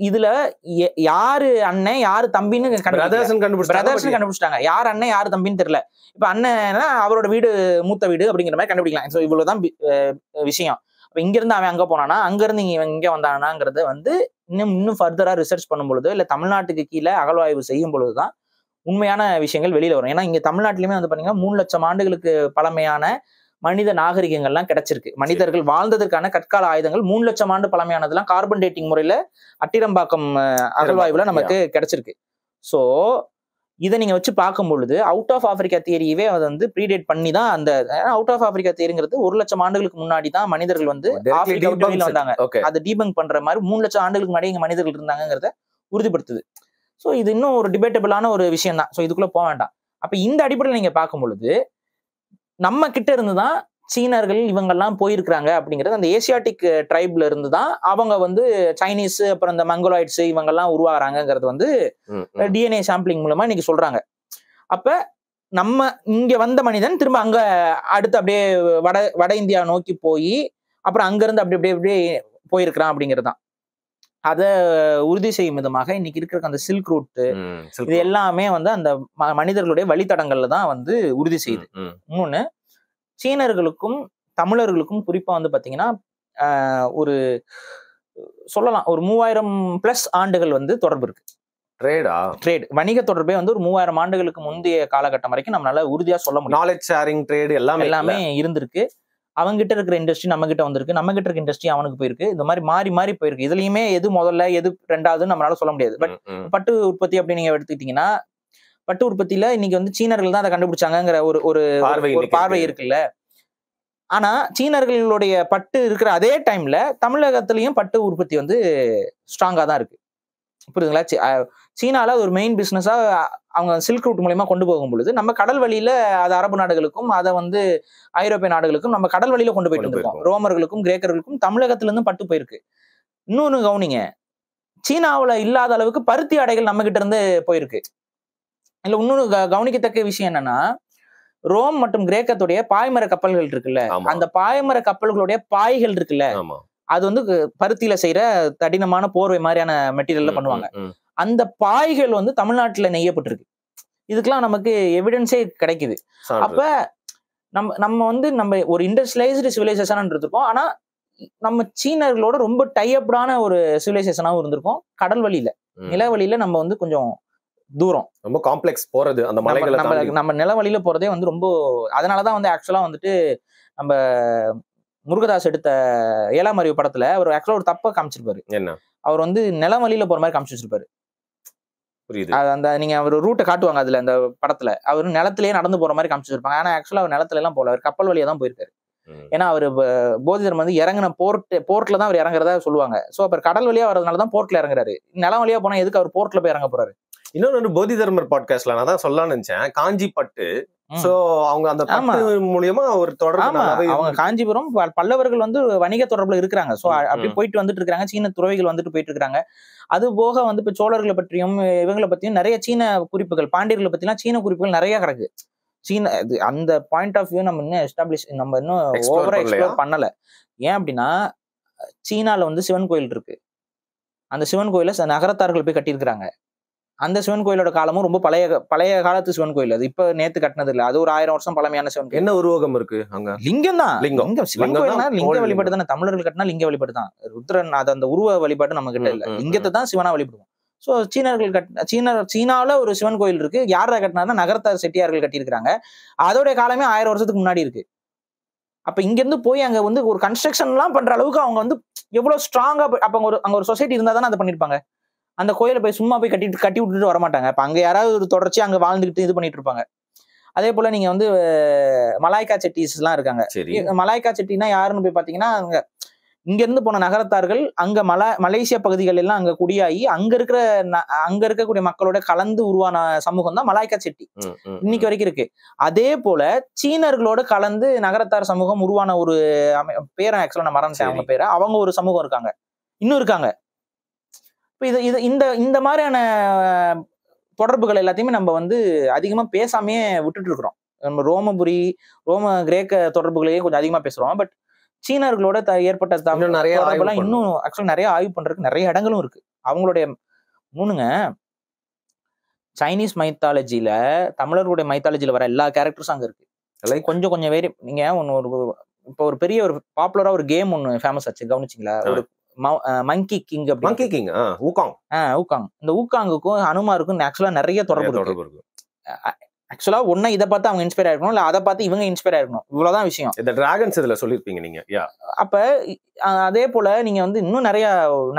இதுல யாரு அண்ணன் யாரு தம்பின்னு கண்டுபிடிச்சிட்டாங்க. யார் அண்ணன் யாரு தம்பின்னு தெரியல. இப்ப அண்ணன்னா அவரோட வீடு மூத்த வீடு அப்படிங்கிற மாதிரி கண்டுபிடிக்கலாம். சோ இவ்வளவுதான் விஷயம். அப்ப இங்க இருந்து அவன் அங்க போனானா, அங்க இருந்து இங்க வந்தானாங்கிறத வந்து இன்னும் ஃபர்தரா ரிசர்ச் பண்ணும் பொழுது இல்ல தமிழ்நாட்டுக்கு கீழே அகழ்வாய்வு செய்யும் பொழுதுதான் உண்மையான விஷயங்கள் வெளியில வரும். ஏன்னா இங்க தமிழ்நாட்டிலுமே வந்து பாத்தீங்கன்னா 3 லட்சம் ஆண்டுகளுக்கு பழமையான மனித நாகரிகங்கள்லாம் கிடைச்சிருக்கு. மனிதர்கள் வாழ்ந்ததற்கான கற்கால ஆயுதங்கள் 3 லட்சம் ஆண்டு பழமையானதெல்லாம் கார்பன் டேட்டிங் முறையில அட்டிரம்பாக்கம் அகழ்வாய்வுல நமக்கு கிடைச்சிருக்கு. சோ இதை நீங்க வச்சு பார்க்கும் பொழுது அவுட் ஆஃப் ஆப்பிரிக்கா தியரியவே அதை வந்து ப்ரீடேட் பண்ணி தான் அந்த அவுட் ஆஃப் ஆப்பிரிக்கா தியரிங்கிறது 1 லட்சம் ஆண்டுகளுக்கு முன்னாடி தான் மனிதர்கள் வந்து ஆப்பிரிக்கா விட்டு வெளியில வந்தாங்க. அதை டீபங்க் பண்ற மாதிரி 3 லட்சம் ஆண்டுகளுக்கு முன்னாடி இங்க மனிதர்கள் இருந்தாங்கிறத உறுதிப்படுத்துது. சோ இது இன்னும் ஒரு டிபேட்டபிளான ஒரு விஷயம் தான். சோ இதுக்குள்ள போக வேண்டாம். அப்ப இந்த அடிப்படையில் நீங்க பார்க்கும் பொழுது நம்ம கிட்ட இருந்துதான் சீனர்கள் இவங்கெல்லாம் போயிருக்கிறாங்க அப்படிங்கிறது அந்த ஏசியாட்டிக் ட்ரைப்ல இருந்து தான் அவங்க வந்து சைனீஸ் அப்புறம் இந்த மங்கோலாய்ட்ஸ் இவங்கெல்லாம் உருவாகிறாங்கிறது வந்து டிஎன்ஏ சாம்பிளிங் மூலமா இன்னைக்கு சொல்றாங்க. அப்ப நம்ம இங்க வந்த மனிதன் திரும்ப அங்க அடுத்து அப்படியே வட இந்தியா நோக்கி போய் அப்புறம் அங்க இருந்து அப்படியே போயிருக்கிறான் அப்படிங்கிறது தான். அதை உறுதி செய்யும் விதமாக இன்னைக்கு இருக்கிற அந்த சில்க் ரூட் இது எல்லாமே வந்து அந்த மனிதர்களுடைய வழித்தடங்கள்ல தான் வந்து உறுதி செய்யுது. இன்னொன்னு, சீனர்களுக்கும் தமிழர்களுக்கும் குறிப்பா வந்து பாத்தீங்கன்னா சொல்லலாம் ஒரு 3000+ ஆண்டுகள் வந்து தொடர்பு இருக்கு. ட்ரேட் வணிக தொடர்பே வந்து ஒரு 3000 ஆண்டுகளுக்கு முந்தைய காலகட்டம் வரைக்கும் நம்மளால உறுதியா சொல்ல முடியும். நாலேஜ் ஷேரிங் ட்ரேட் எல்லாமே இருந்திருக்கு. அவங்க கிட்ட இருக்கிற இண்டஸ்ட்ரி நம்ம கிட்ட வந்திருக்கு, நம்ம கிட்ட இருக்க இண்டஸ்ட்ரி அவனுக்கு போயிருக்கு. இந்த மாதிரி மாறி போயிருக்கு. இதுலயுமே எது முதல்ல எது ரெண்டாவதுன்னு நம்மளால சொல்ல முடியாது. பட் பட்டு உற்பத்தி அப்படி நீங்க எடுத்துக்கிட்டீங்கன்னா, பட்டு உற்பத்தியில இன்னைக்கு வந்து சீனர்கள் தான் அதை கண்டுபிடிச்சாங்கிற ஒரு பார்வை இருக்குல்ல. ஆனா சீனர்களுடைய பட்டு இருக்கிற அதே டைம்ல தமிழகத்திலயும் பட்டு உற்பத்தி வந்து ஸ்ட்ராங்கா தான் இருக்கு. புரியுதுங்களா? சீனால ஒரு மெயின் பிசினஸா அவங்க சில்க் ரூட் மூலமா கொண்டு போகும் பொழுது நம்ம கடல் வழியில அது அரபு நாடுகளுக்கும் அதை வந்து ஐரோப்பிய நாடுகளுக்கும் நம்ம கடல் வழியில கொண்டு போயிட்டு இருக்கோம். ரோமர்களுக்கும் கிரேக்கர்களுக்கும் தமிழகத்துல இருந்து பட்டு போயிருக்கு. இன்னொன்னு கவனிங்க, சீனாவுல இல்லாத அளவுக்கு பருத்தி ஆடைகள் நம்ம கிட்ட இருந்து போயிருக்கு. இல்ல இன்னொன்னு கவனிக்கத்தக்க விஷயம் என்னன்னா, ரோம் மற்றும் கிரேக்கத்துடைய பாய்மர கப்பல்கள் இருக்குல்ல, அந்த பாய்மர கப்பல்களுடைய பாய்கள் இருக்குல்ல, அது வந்து பருத்தியில செய்யற கடினமான போர்வை மாதிரியான மெட்டீரியல்ல பண்ணுவாங்க. அந்த பாய்கள் வந்து தமிழ்நாட்டுல நெய்யப்பட்டிருக்கு. இதுக்கெல்லாம் நமக்கு எவிடன்ஸே கிடைக்குது. அப்ப நம்ம வந்து நம்ம ஒரு இண்டஸ்ட்ரியலைஸ்டு சிவிலைசேஷன் இருந்திருக்கோம். ஆனா நம்ம சீனர்களோட ரொம்ப டைஅப்டான ஒரு சிவிலைசேஷனாவும் இருந்திருக்கும். கடல் வழியில, நில வழியில நம்ம வந்து கொஞ்சம் தூரம், ரொம்ப காம்ப்ளெக்ஸ் போறது. அந்த மலைகளை நம்ம நில வழியில போறதே வந்து ரொம்ப, அதனாலதான் வந்து ஆக்சுவலா வந்துட்டு நம்ம முருகதாஸ் எடுத்த 7ஆம் அறிவு படத்துல அவர் ஆக்சுவலா ஒரு தப்ப காமிச்சிருப்பாரு. என்ன? அவர் வந்து நில வழியில போற மாதிரி காமிச்சு வச்சிருப்பாரு. அந்த நீங்க அவர் ரூட்டை காட்டுவாங்க அதுல அந்த படத்துல, அவர் நிலத்திலேயே நடந்து போற மாதிரி காமிச்சு வச்சிருப்பாங்க. ஆனா ஆக்சுவலா அவர் நிலத்துல எல்லாம் போல, அவர் கப்பல் வழியா தான் போயிருக்காரு. ஏன்னா அவர் போதிதர்மன் வந்து இறங்கின போர்ட்ல தான் அவர் இறங்குறதா சொல்லுவாங்க. சோ அப்ப கடல் வழியா வரதுனாலதான் போர்ட்ல இறங்குறாரு. நிலம் வழியா போனா எதுக்கு அவர் போர்ட்ல போய் இறங்க போறாரு? இன்னொன்னு போதிதர்மர் பாட்காஸ்ட்ல நான் தான் சொல்லலாம்னு நினைச்சேன், காஞ்சி பட்டு. சோ அவங்க அந்த பட்டு மூலியமா ஒரு தொடர்பு, அவங்க காஞ்சிபுரம் பல்லவர்கள் வந்து வணிக தொடர்புல இருக்கிறாங்க. சோ அப்படி போயிட்டு வந்துட்டு இருக்காங்க. சீன துறவிகள் வந்துட்டு போயிட்டு இருக்காங்க. அது போக வந்து இப்ப சோழர்களை பற்றியும் இவங்களை பத்தியும் நிறைய சீன குறிப்புகள், பாண்டியர்களை பத்தி எல்லாம் சீன குறிப்புகள் நிறைய கிடக்கு. சீன அந்த பாயிண்ட் ஆஃப் வியூ நம்ம இன்னும் ஓவரா எக்ஸ்ப்ளோர் பண்ணல. ஏன் அப்படின்னா, சீனால வந்து சிவன் கோயில் இருக்கு. அந்த சிவன் கோயில நகரத்தார்கள் போய் கட்டியிருக்கிறாங்க. அந்த சிவன் கோயிலோட காலமும் ரொம்ப பழைய காலத்து சிவன் கோயில். அது இப்ப நேத்து கட்டினது இல்ல. அது ஒரு 1000 வருஷம் பழமையான சிவன் கோயில். என்ன உருவகம் இருக்கு அங்க? லிங்கம் தான். லிங்கம். சிவன் கோயில்னா லிங்க வழிபாடு தானே. தமிழர்கள் கட்டினா லிங்க வழிபாடு தான். ருத்ரன் அது அந்த உருவ வழிபாடு நம்ம கிட்ட இல்ல. லிங்கத்தை தான் சிவனா வழிபடுவோம். சோ சீனாவில் சீனாவுல ஒரு சிவன் கோயில் இருக்கு. யாரா கட்டினா நகரத்தார் செட்டியார்கள் கட்டியிருக்காங்க. அதோடைய காலமே 1000 வருஷத்துக்கு முன்னாடி இருக்கு. அப்ப இங்க இருந்து போய் அங்க வந்து ஒரு கன்ஸ்ட்ரக்ஷன் எல்லாம் பண்ற அளவுக்கு அவங்க வந்து எவ்வளவு ஸ்ட்ராங்கா அப்ப அங்க ஒரு சொசைட்டி இருந்தா தானே அதை பண்ணிருப்பாங்க. அந்த கோயிலை போய் சும்மா போய் கட்டி விட்டுட்டு வரமாட்டாங்க. அப்ப அங்க யாராவது ஒரு தொடர்ச்சி அங்க வாழ்ந்துகிட்டு இது பண்ணிட்டு இருப்பாங்க. அதே போல நீங்க வந்து மலாய்க்கா செட்டிஸ் எல்லாம் இருக்காங்க. மலாய்க்கா செட்டினா யாருன்னு போய் பாத்தீங்கன்னா, இங்க இருந்து போன நகரத்தார்கள் அங்க மலேசியா பகுதிகள் எல்லாம் அங்க குடியாகி அங்க இருக்கக்கூடிய மக்களோட கலந்து உருவான சமூகம் தான் மலாய்க்கா செட்டி. இன்னைக்கு வரைக்கும் இருக்கு. அதே போல சீனர்களோட கலந்து நகரத்தார் சமூகம் உருவான ஒரு பேரை ஆக்சுவலா நான் மறந்துட்டேன் அவங்க பேரை. அவங்க ஒரு சமூகம் இருக்காங்க, இன்னும் இருக்காங்க. இப்ப இந்த மாதிரியான தொடர்புகள் எல்லாத்தையுமே நம்ம வந்து அதிகமா பேசாமையே விட்டுட்டு இருக்கிறோம். நம்ம ரோம கிரேக்க தொடர்புகளையே கொஞ்சம் அதிகமா பேசுறோம். பட் சீனர்களோட ஏற்பட்ட தொடர்பெல்லாம் இன்னும் ஆக்சுவலா நிறைய ஆய்வு பண்றதுக்கு நிறைய இடங்களும் இருக்கு. அவங்களுடைய சைனீஸ் மைத்தாலஜில, தமிழர்களுடைய மைத்தாலஜில வர எல்லா கேரக்டர்ஸும் அங்க இருக்கு. கொஞ்சம் வேறு நீங்க இப்ப ஒரு பெரிய ஒரு பாப்புலரா ஒரு கேம் ஒன்னு ஃபேமஸ் ஆச்சு, கவனிச்சிங்களா? ஒரு மங்கி கிங். ஊகாங். இந்த ஊகாங்குக்கும் ஹனுமாருக்கும் ஆக்சுவலா நிறைய தொடர்பு இருக்கு. ஆக்சுவலா ஒண்ணா இதை பார்த்து அவங்க இன்ஸ்பயர் ஆயிருக்கணும், இல்ல அதை பார்த்து இவங்க இன்ஸ்பயர் ஆயிருக்கணும். இவ்வளவுதான் விஷயம். இந்த டிராகன்ஸ் இதுல சொல்லிருப்பீங்க நீங்க. அப்ப அதே போல நீங்க வந்து இன்னும்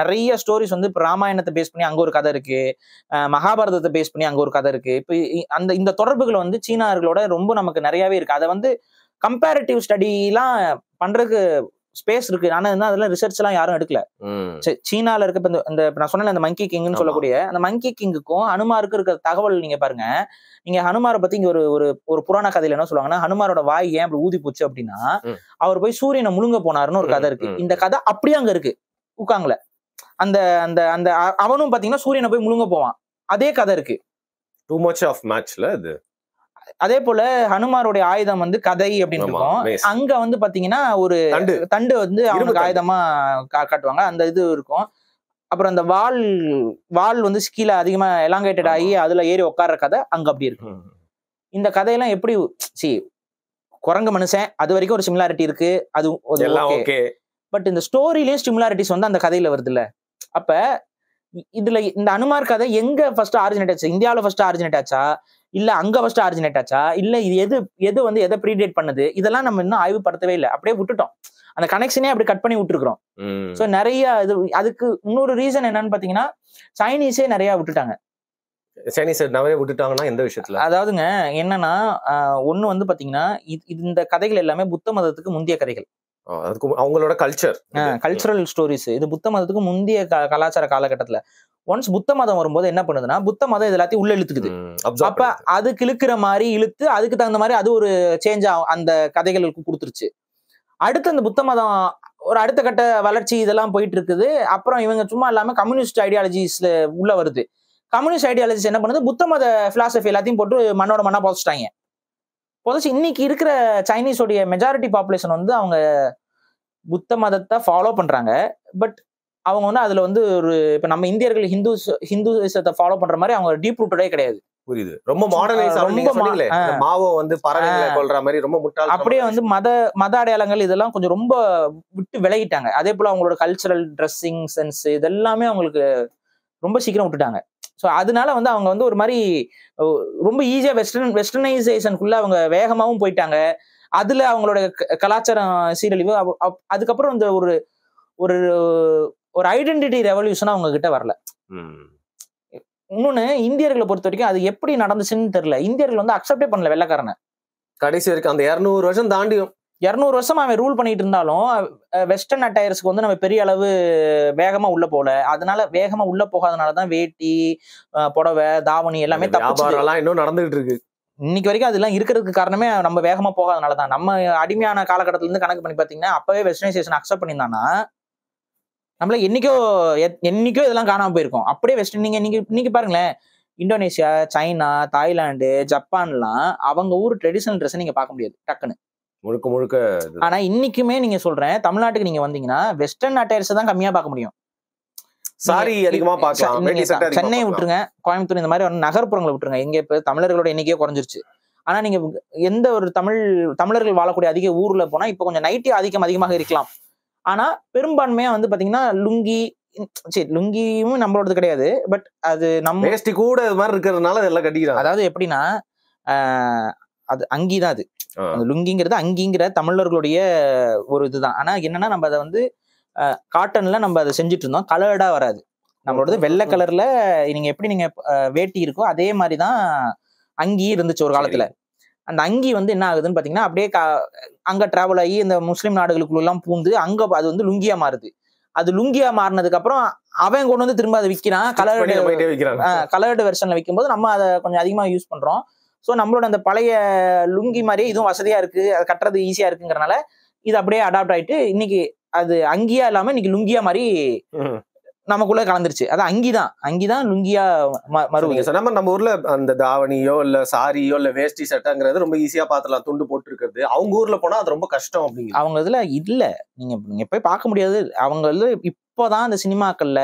நிறைய ஸ்டோரிஸ் வந்து இப்ப ராமாயணத்தை பேஸ் பண்ணி அங்க ஒரு கதை இருக்கு, மகாபாரதத்தை பேஸ் பண்ணி அங்க ஒரு கதை இருக்கு. இப்ப இந்த தொடர்புகள் வந்து சீனார்களோட ரொம்ப நமக்கு நிறையவே இருக்கு. அதை வந்து கம்பேரிட்டிவ் ஸ்டடி எல்லாம் பண்றதுக்கு ஸ்பேஸ் இருக்கு. ஆனா அதெல்லாம் ரிசர்ச் எல்லாம் யாரும் எடுக்கல. சீனால இருக்க இந்த நான் சொன்ன அந்த மங்கி கிங்னு சொல்லக்கூடிய அந்த மங்கி கிங்குக்கும் ஹனுமாருக்கு இருக்கிற தகவல் நீங்க பாருங்க. நீங்க ஹனுமாரை பத்தி இங்க ஒரு புராண கதையில என்ன சொல்லுவாங்கன்னா, ஹனுமாரோட வாய் ஏன் அப்படி ஊதி போச்சு அப்படின்னா, அவர் போய் சூரியனை முழுங்க போனாருன்னு ஒரு கதை இருக்கு. இந்த கதை அப்படியே அங்க இருக்கு ஊகாங்ல. அந்த அந்த அந்த அவனும் பாத்தீங்கன்னா சூரியனை போய் முழுங்க போவான். அதே கதை இருக்கு. டூ மச் ஆஃப் மேட்ச்ல இது. அதே போல ஹனுமாருடைய ஆயுதம் வந்து கதை அப்படின்னு இருக்கும். அங்க வந்து பாத்தீங்கன்னா ஒரு தண்டு வந்து அவனுக்கு ஆயுதமா காட்டுவாங்க. அந்த இது இருக்கும். அப்புறம் அந்த வால் வந்து கீழே அதிகமா எலாங்கேட்டட் ஆகி அதுல ஏறி உட்கார்ற கதை அங்க அப்படி இருக்கு. இந்த கதையெல்லாம் எப்படி குரங்கு மனுஷன் அது வரைக்கும் ஒரு சிமிலாரிட்டி இருக்கு. அது ஓகே. பட் இந்த ஸ்டோரிலயும் சிமிலாரிட்டிஸ் வந்து அந்த கதையில வருது இல்ல. அப்ப இதுல இந்த ஹனுமார் கதை எங்க ஃபர்ஸ்ட் ஆரிஜினேட் ஆச்சு? இந்தியாவில ஃபர்ஸ்ட் ஆரிஜினேட் ஆச்சா, இல்ல அங்க ஃபர்ஸ்ட் ஆரிஜினேட் ஆச்சா, இல்ல இது எது வந்து எதை ப்ரீடேட் பண்ணுது? இதெல்லாம் நம்ம இன்னும் ஆய்வு படுத்தவே இல்லை. அப்படியே விட்டுட்டோம். அந்த கனெக்ஷனே அப்படி கட் பண்ணி விட்டுருக்கிறோம். சோ நிறைய அதுக்கு இன்னொரு ரீசன் என்னன்னு பாத்தீங்கன்னா, சைனீஸே நிறைய விட்டுட்டாங்க. சைனீஸ் நிறைய விட்டுட்டாங்கன்னா எந்த விஷயத்துல? அதாவதுங்க என்னன்னா, ஒண்ணு வந்து பாத்தீங்கன்னா இந்த கதைகள் எல்லாமே புத்த மதத்துக்கு முந்தைய கதைகள். அவங்களோட கல்ச்சரல் ஸ்டோரிஸ். இது புத்த மதத்துக்கு முந்தைய கலாச்சார காலகட்டத்துல ஒன்ஸ் புத்த மதம் வரும்போது என்ன பண்ணுதுன்னா, புத்த மதம் இது எல்லாத்தையும் உள்ள இழுத்துக்குது. அப்ப அதுக்கு இழுக்கிற மாதிரி இழுத்து அதுக்கு தகுந்த மாதிரி அது ஒரு சேஞ்ச் அந்த கதைகளுக்கு கொடுத்துருச்சு. அடுத்து அந்த புத்த மதம் ஒரு அடுத்த கட்ட வளர்ச்சி இதெல்லாம் போயிட்டு இருக்குது. அப்புறம் இவங்க சும்மா இல்லாம கம்யூனிஸ்ட் ஐடியாலஜிஸ்ல உள்ள வருது. கம்யூனிஸ்ட் ஐடியாலஜிஸ் என்ன பண்ணுது, புத்த மத பிலாசபி எல்லாத்தையும் போட்டு மண்ணா புதைச்சிட்டாங்க. புதைச்சு இன்னைக்கு இருக்கிற சைனீஸோடைய மெஜாரிட்டி பாப்புலேஷன் வந்து அவங்க புத்த மதத்தை ஃபாலோ பண்றாங்க. பட் அவங்க வந்து அதுல வந்து ஒரு இப்ப நம்ம இந்தியர்கள் ஹிந்துசத்தை ஃபாலோ பண்ற மாதிரி அவங்க டீப் ரூட்டடே கிடையாது. புரியுது. ரொம்ப மாடர்னைஸ் மாவோ வந்து பறவைகளை கொல்ற மாதிரி ரொம்ப முட்டாள். அப்படியே வந்து மத அடையாளங்கள் இதெல்லாம் கொஞ்சம் ரொம்ப விட்டு விலகிட்டாங்க. அதே போல அவங்களோட கல்ச்சரல் ட்ரெஸ்ஸிங் சென்ஸ் இதெல்லாமே அவங்களுக்கு ரொம்ப சீக்கிரம் விட்டுட்டாங்க. ஸோ அதனால வந்து அவங்க வந்து ஒரு மாதிரி ரொம்ப ஈஸியா வெஸ்டர்னைசேஷனுக்குள்ள அவங்க வேகமாவும் போயிட்டாங்க. அதுல அவங்களோட கலாச்சாரம் சீரழிவு. அதுக்கப்புறம் இந்த ஒரு ஒரு ஐடென்டிட்டி ரெவல்யூஷன் அவங்க கிட்ட வரல. இன்னொன்னு இந்தியர்களை பொறுத்த வரைக்கும் அது எப்படி நடந்துச்சுன்னு தெரியல. இந்தியர்கள் வந்து அக்செப்டே பண்ணல வெள்ளைக்காரனை. கடைசி வரைக்கும் அந்த 200 வருஷம் தாண்டியும் 200 வருஷம் அவன் ரூல் பண்ணிட்டு இருந்தாலும் வெஸ்டர்ன் அட்டையர்ஸ்க்கு வந்து நம்ம பெரிய அளவு வேகமா உள்ள போல. அதனால வேகமா உள்ள போகாதனாலதான் வேட்டி, புடவை, தாவணி எல்லாமே இன்னும் நடந்துகிட்டு இருக்கு. இன்னைக்கு வரைக்கும் அதெல்லாம் இருக்கிறதுக்கு காரணமே நம்ம வேகமா போகாதனாலதான். நம்ம அடிமையான காலகட்டத்துல இருந்து கணக்கு பண்ணி பாத்தீங்கன்னா அப்பவே வெஸ்டர்னைசேஷன் அக்செப்ட் பண்ணியிருந்தானா நம்மள என்னைக்கோ இதெல்லாம் காணாம போயிருக்கோம். அப்படியே வெஸ்டர்ன் நீங்க பாருங்களேன், இந்தோனேஷியா, சைனா, தாய்லாந்து, ஜப்பான்லாம் அவங்க ஊர் ட்ரெடிஷனல் ட்ரெஸ் நீங்க பார்க்க முடியாது டக்குன்னு முழுக்க. ஆனா இன்னைக்குமே நீங்க சொல்றேன் தமிழ்நாட்டுக்கு நீங்க வந்தீங்கன்னா வெஸ்டர்ன் அட்டையர்ஸ் தான் கம்மியா பார்க்க முடியும். சாரி அதிகமா பார்க்கலாம், வேட்டி சட்டை அதிகமா சென்னை பார்க்கலாம். விட்டுருங்க, கோயம்புத்தூர் இந்த மாதிரி நகர்ப்புறங்களை விட்டுருங்க, இங்க இப்ப தமிழர்களோட எண்ணிக்கையே குறைஞ்சிருச்சு. ஆனா நீங்க எந்த ஒரு தமிழர்கள் வாழக்கூடிய அதிக ஊர்ல போனா இப்ப கொஞ்சம் நைட்டி ஆதிக்கம் அதிகமாக இருக்கலாம். ஆனா பெரும்பான்மையா வந்து பாத்தீங்கன்னா லுங்கி, சரி லுங்கியும் நம்மளோடது கிடையாது, பட் அது நம்ம வேஷ்டி கூட இது மாதிரி இருக்கிறதுனால இதெல்லாம் கட்டிக்கிறாங்க. அதாவது எப்படின்னா அது அங்கிதான், அது லுங்கிங்கிறது அங்கிங்கிற தமிழர்களுடைய ஒரு இதுதான். ஆனா என்னன்னா நம்ம அதை வந்து காட்டன்ல நம்ம அதை செஞ்சுட்டு இருந்தோம், கலர்டா வராது. நம்மளோடது வெள்ளை கலர்ல நீங்க எப்படி நீங்க வேட்டி இருக்கோ அதே மாதிரிதான் அங்கி இருந்துச்சு ஒரு காலத்துல. அந்த அங்கி வந்து என்ன ஆகுதுன்னு பாத்தீங்கன்னா அப்படியே அங்க டிராவல் ஆகி இந்த முஸ்லீம் நாடுகளுக்குள்ள எல்லாம் பூந்து அங்க அது வந்து லுங்கியா மாறுது. அது லுங்கியா மாறினதுக்கு அப்புறம் அவன் கொண்டு வந்து திரும்ப அதை விற்கிறான், கலர்டு வெர்ஷன்ல விற்கும் போது நம்ம அதை கொஞ்சம் அதிகமா யூஸ் பண்றோம். ஸோ நம்மளோட அந்த பழைய லுங்கி மாதிரியே இதுவும் வசதியா இருக்கு, அது கட்டுறது ஈஸியா இருக்குங்கிறனால இது அப்படியே அடாப்ட் ஆயிட்டு இன்னைக்கு அது அங்கியா இல்லாம இன்னைக்கு லுங்கியா மாதிரி நமக்குள்ள கலந்துருச்சு. அது அங்கிதான் லுங்கியா மறுவீங்க. சொன்ன மாதிரி நம்ம ஊர்ல அந்த தாவணியோ இல்ல சாரியோ இல்ல வேஷ்டி சட்டைங்கிறது ரொம்ப ஈஸியா பாத்துலாம், துண்டு போட்டு இருக்கிறது. அவங்க ஊர்ல போனா அது ரொம்ப கஷ்டம் அப்படிங்க. அவங்க இதுல இல்ல, நீங்க போய் பார்க்க முடியாது. அவங்க இதுல இப்போதான் அந்த சினிமாக்கள்ல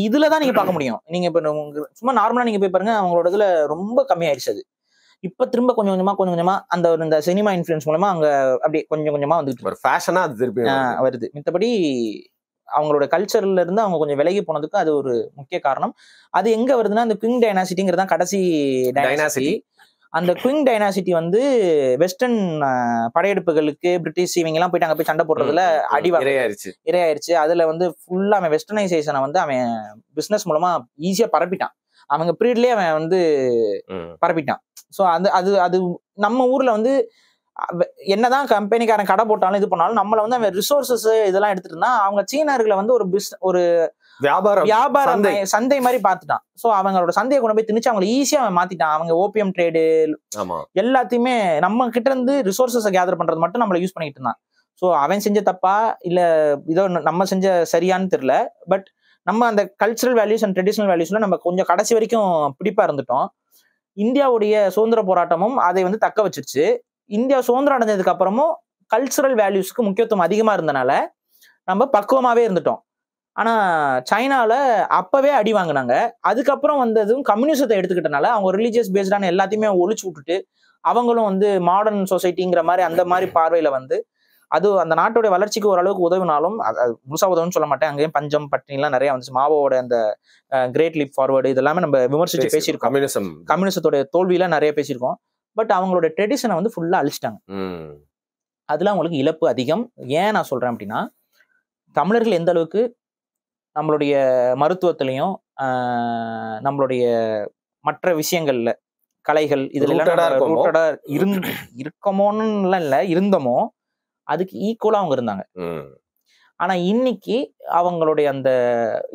இதுலதான் நீங்க பார்க்க முடியும். நீங்க இப்ப சும்மா நார்மலா நீங்க போய் பாருங்க, அவங்களோட இதுல ரொம்ப கம்மியாயிருச்சு. அது இப்ப திரும்ப கொஞ்சம் கொஞ்சமா அந்த சினிமா இன்ஃபுளுன்ஸ் மூலமா அங்க அப்படியே கொஞ்சம் கொஞ்சமா வந்துட்டு ஒரு ஃபேஷனா அது திருப்பி வருது. மித்தபடி அவங்களோட கல்ச்சர்ல இருந்து அவங்க கொஞ்சம் விலகி போனதுக்கு அது ஒரு முக்கிய காரணம். அது எங்க வருதுன்னா அந்த குயிங் டைனாசிட்டிங்கிறது தான் கடைசி டைனாசிட்டி. அந்த குயிங் டைனாசிட்டி வந்து வெஸ்டர்ன் படையெடுப்புகளுக்கு பிரிட்டிஷ் இவங்க எல்லாம் போயிட்டு அங்க போய் சண்டை போடுறதுல இரையாயிருச்சு. அதுல வந்து ஃபுல்லா அவன் வெஸ்டர்னைசேஷனை வந்து அவன் பிசினஸ் மூலமா ஈஸியா பரப்பிட்டான். அவங்க பீரியட்லயே அவன் வந்து பரப்பிட்டான். ஸோ அது நம்ம ஊர்ல வந்து என்னதான் கம்பெனிக்காரன் கடை போட்டாலும் இது பண்ணாலும் நம்மள வந்து அவன் ரிசோர்சஸ் இதெல்லாம் எடுத்துட்டு இருந்தா அவங்க சீனர்களை வந்து ஒரு வியாபார சந்தை மாதிரி பார்த்துட்டான். ஸோ அவங்களோட சந்தையை கொண்டு போய் திணிச்சு அவங்களை ஈஸியா அவன் மாத்திட்டான். அவங்க ஓபிஎம் ட்ரேடு எல்லாத்தையுமே நம்ம கிட்ட இருந்து ரிசோர்சஸ் கேதர் பண்றது மட்டும் நம்மள யூஸ் பண்ணிட்டு இருந்தான். ஸோ அவன் செஞ்ச தப்பா இல்ல இதோ நம்ம செஞ்ச சரியான்னு தெரியல. பட் நம்ம அந்த கல்ச்சரல் வேல்யூஸ் அண்ட் ட்ரெடிஷனல் வேல்யூஸ்ல நம்ம கொஞ்சம் கடைசி வரைக்கும் பிடிப்பா இருந்துட்டோம். இந்தியாவுடைய சுதந்திர போராட்டமும் அதை வந்து தக்க வச்சிருச்சு. இந்தியா சுதந்திரம் அடைஞ்சதுக்கு அப்புறமும் கல்ச்சரல் வேல்யூஸ்க்கு முக்கியத்துவம் அதிகமா இருந்தனால நம்ம பக்குவமாவே இருந்துட்டோம். ஆனா சைனால அப்பவே அடி வாங்கினாங்க. அதுக்கப்புறம் வந்ததும் கம்யூனிசத்தை எடுத்துக்கிட்டனால அவங்க ரிலீஜியஸ் பேஸ்டான எல்லாத்தையுமே ஒழிச்சு விட்டுட்டு அவங்களும் வந்து மாடர்ன் சொசைட்டிங்கிற மாதிரி அந்த மாதிரி பார்வையில வந்து அது அந்த நாட்டோட வளர்ச்சிக்கு ஓரளவுக்கு உதவினாலும் முழுசா உதவுன்னு சொல்ல மாட்டேன். அங்கேயும் பஞ்சம் பட்டினி எல்லாம் நிறைய வந்துச்சு. மாவோட அந்த கிரேட் லீப் ஃபார்வர்டு இதெல்லாமே நம்ம விமர்சிச்சு பேசியிருக்கோம். கம்யூனிசத்தோட தோல்வியெல்லாம் நிறைய பேசியிருக்கோம். பட் அவங்களோட ட்ரெடிஷனை வந்து ஃபுல்லா அழிச்சிட்டாங்க. அதுல அவங்களுக்கு இழப்பு அதிகம். ஏன் நான் சொல்றேன் அப்படின்னா, தமிழர்கள் எந்த அளவுக்கு நம்மளுடைய மருத்துவத்திலையும் நம்மளுடைய மற்ற விஷயங்கள்ல கலைகள் இதுல இருக்கமோன்னு இல்ல இருந்தோமோ அதுக்கு ஈக்குவலா அவங்க இருந்தாங்க. ஆனா இன்னைக்கு அவங்களுடைய அந்த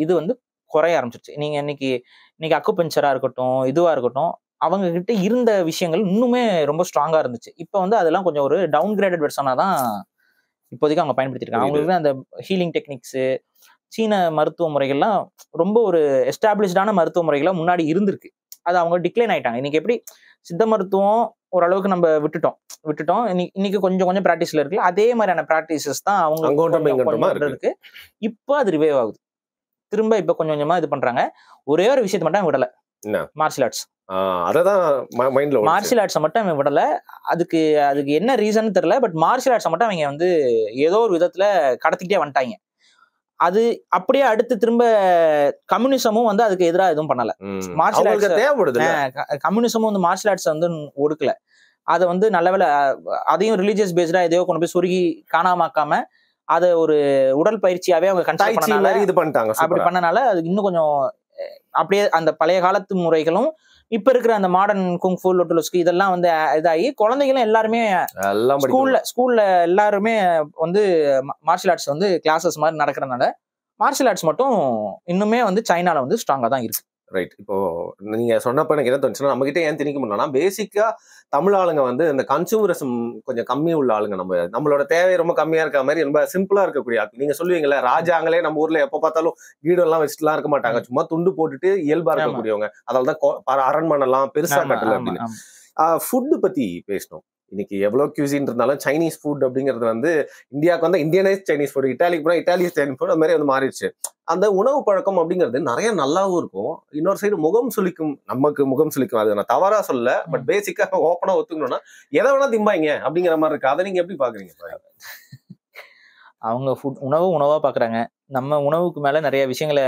இது வந்து குறைய ஆரம்பிச்சிருச்சு. நீங்க இன்னைக்கு அக்குபஞ்சரா இருக்கட்டும் இதுவா இருக்கட்டும் அவங்க கிட்ட இருந்த விஷயங்கள் இன்னுமே ரொம்ப ஸ்ட்ராங்கா இருந்துச்சு. இப்ப வந்து அதெல்லாம் கொஞ்சம் ஒரு டவுன் கிரேடட் வெர்ஷனா தான் இப்போதைக்கு அவங்க பயன்படுத்திருக்காங்க. அவங்களுக்கு அந்த ஹீலிங் டெக்னிக்ஸ் சீன மருத்துவ முறைகள்லாம் ரொம்ப ஒரு எஸ்டாப்ளிஷ்டான மருத்துவ முறைகளா முன்னாடி இருந்திருக்கு. அது அவங்க டிக்ளைன் ஆயிட்டாங்க. இன்னைக்கு எப்படி சித்த மருத்துவம் ஓரளவுக்கு நம்ம விட்டுட்டோம் இன்னைக்கு கொஞ்சம் கொஞ்சம் பிராக்டிஸ்ல இருக்கு. அதே மாதிரியான பிராக்டிசஸ் தான் அவங்க இருக்கு. இப்போ அது ரிவைவ் ஆகுது திரும்ப. இப்ப கொஞ்சம் கொஞ்சமா இது பண்றாங்க. ஒரே ஒரு விஷயத்தை மட்டும் விடல, மார்ஷியல் ஆர்ட்ஸ். மார்ஷியல் ஆர்ட்ஸை மட்டும் அவன் விடல. அதுக்கு என்ன ரீசன் தெரியல. பட் மார்ஷியல் ஆர்ட்ஸை மட்டும் அவங்க வந்து ஏதோ ஒரு விதத்துல கடத்திக்கிட்டே வந்துட்டாங்க. அது அப்படியே அடுத்து திரும்ப கம்யூனிசமும் வந்து அதுக்கு எதிராக எதுவும் பண்ணல. மார்ஷியல் ஆர்ட்ஸ் கம்யூனிசமும் வந்து மார்ஷியல் ஆர்ட்ஸ் வந்து ஒடுக்கல. அதை வந்து நல்ல வேலை அதையும் ரிலீஜியஸ் பேஸ்டா எதையோ கொண்டு போய் சொருகி காணாமாக்காம அதை ஒரு உடல் பயிற்சியாவே அவங்க கன்சிடர் பண்ணனால அப்படி பண்ணனால அது இன்னும் கொஞ்சம் அப்படியே அந்த பழைய காலத்து முறைகளும் இப்ப இருக்கிற அந்த மாடர்ன் குங்ஃபூ லொட்டுலஸ்கி இதெல்லாம் வந்து இதாகி குழந்தைகளும் எல்லாருமே ஸ்கூல்ல எல்லாருமே வந்து மார்ஷியல் ஆர்ட்ஸ் வந்து கிளாஸஸ் மாதிரி நடக்கிறதுனால மார்ஷியல் ஆர்ட்ஸ் மட்டும் இன்னுமே வந்து சைனால வந்து ஸ்ட்ராங்கா தான் இருக்கு. ரைட். இப்போ நீங்க சொன்னப்ப எனக்கு என்ன தோணுச்சுன்னா, நம்ம கிட்ட ஏன் திணிக்க முடியலன்னா, பேசிக்கா தமிழ் ஆளுங்க வந்து இந்த கன்சூமரிசம் கொஞ்சம் கம்மி உள்ள ஆளுங்க. நம்மளோட தேவை ரொம்ப கம்மியா இருக்க மாதிரி ரொம்ப சிம்பிளா இருக்கக்கூடிய ஆள். நீங்க சொல்லுவீங்கல்ல, ராஜாங்களே நம்ம ஊர்ல எப்ப பார்த்தாலும் வீடு எல்லாம் வச்சுட்டுலாம் இருக்க மாட்டாங்க, சும்மா துண்டு போட்டுட்டு இயல்பா இருக்கக்கூடியவங்க. அதால்தான் அரண்மனைலாம் பெருசா கட்டல அப்படின்னு. ஃபுட்டு பத்தி பேசணும். இன்னைக்கு எவ்வளவு கியூசின் இருந்தாலும் சைனீஸ் ஃபுட் அப்படிங்கிறது வந்து இந்தியாவுக்கு வந்து இந்தியனைஸ் சைனீஸ் ஃபுட், இட்டாலிக்கு போனா இட்டாலியன் சைனீஸ் ஃபுட், அது மாதிரி வந்து மாறிடுச்சு. அந்த உணவு பழக்கம் அப்படிங்கிறது நிறைய நல்லாவும் இருக்கும். இன்னொரு சைடு முகம் சுளிக்கும், நமக்கு முகம் சுளிக்கும். அது நான் தவறா சொல்ல, பட் பேசிக்கா ஓப்பனா ஒத்துக்கணும்னா எதை வேணா திம்பாங்க அப்படிங்கிற மாதிரி இருக்கு. அதை நீங்க எப்படி பாக்குறீங்க? அவங்க உணவா பாக்குறாங்க. நம்ம உணவுக்கு மேல நிறைய விஷயங்களை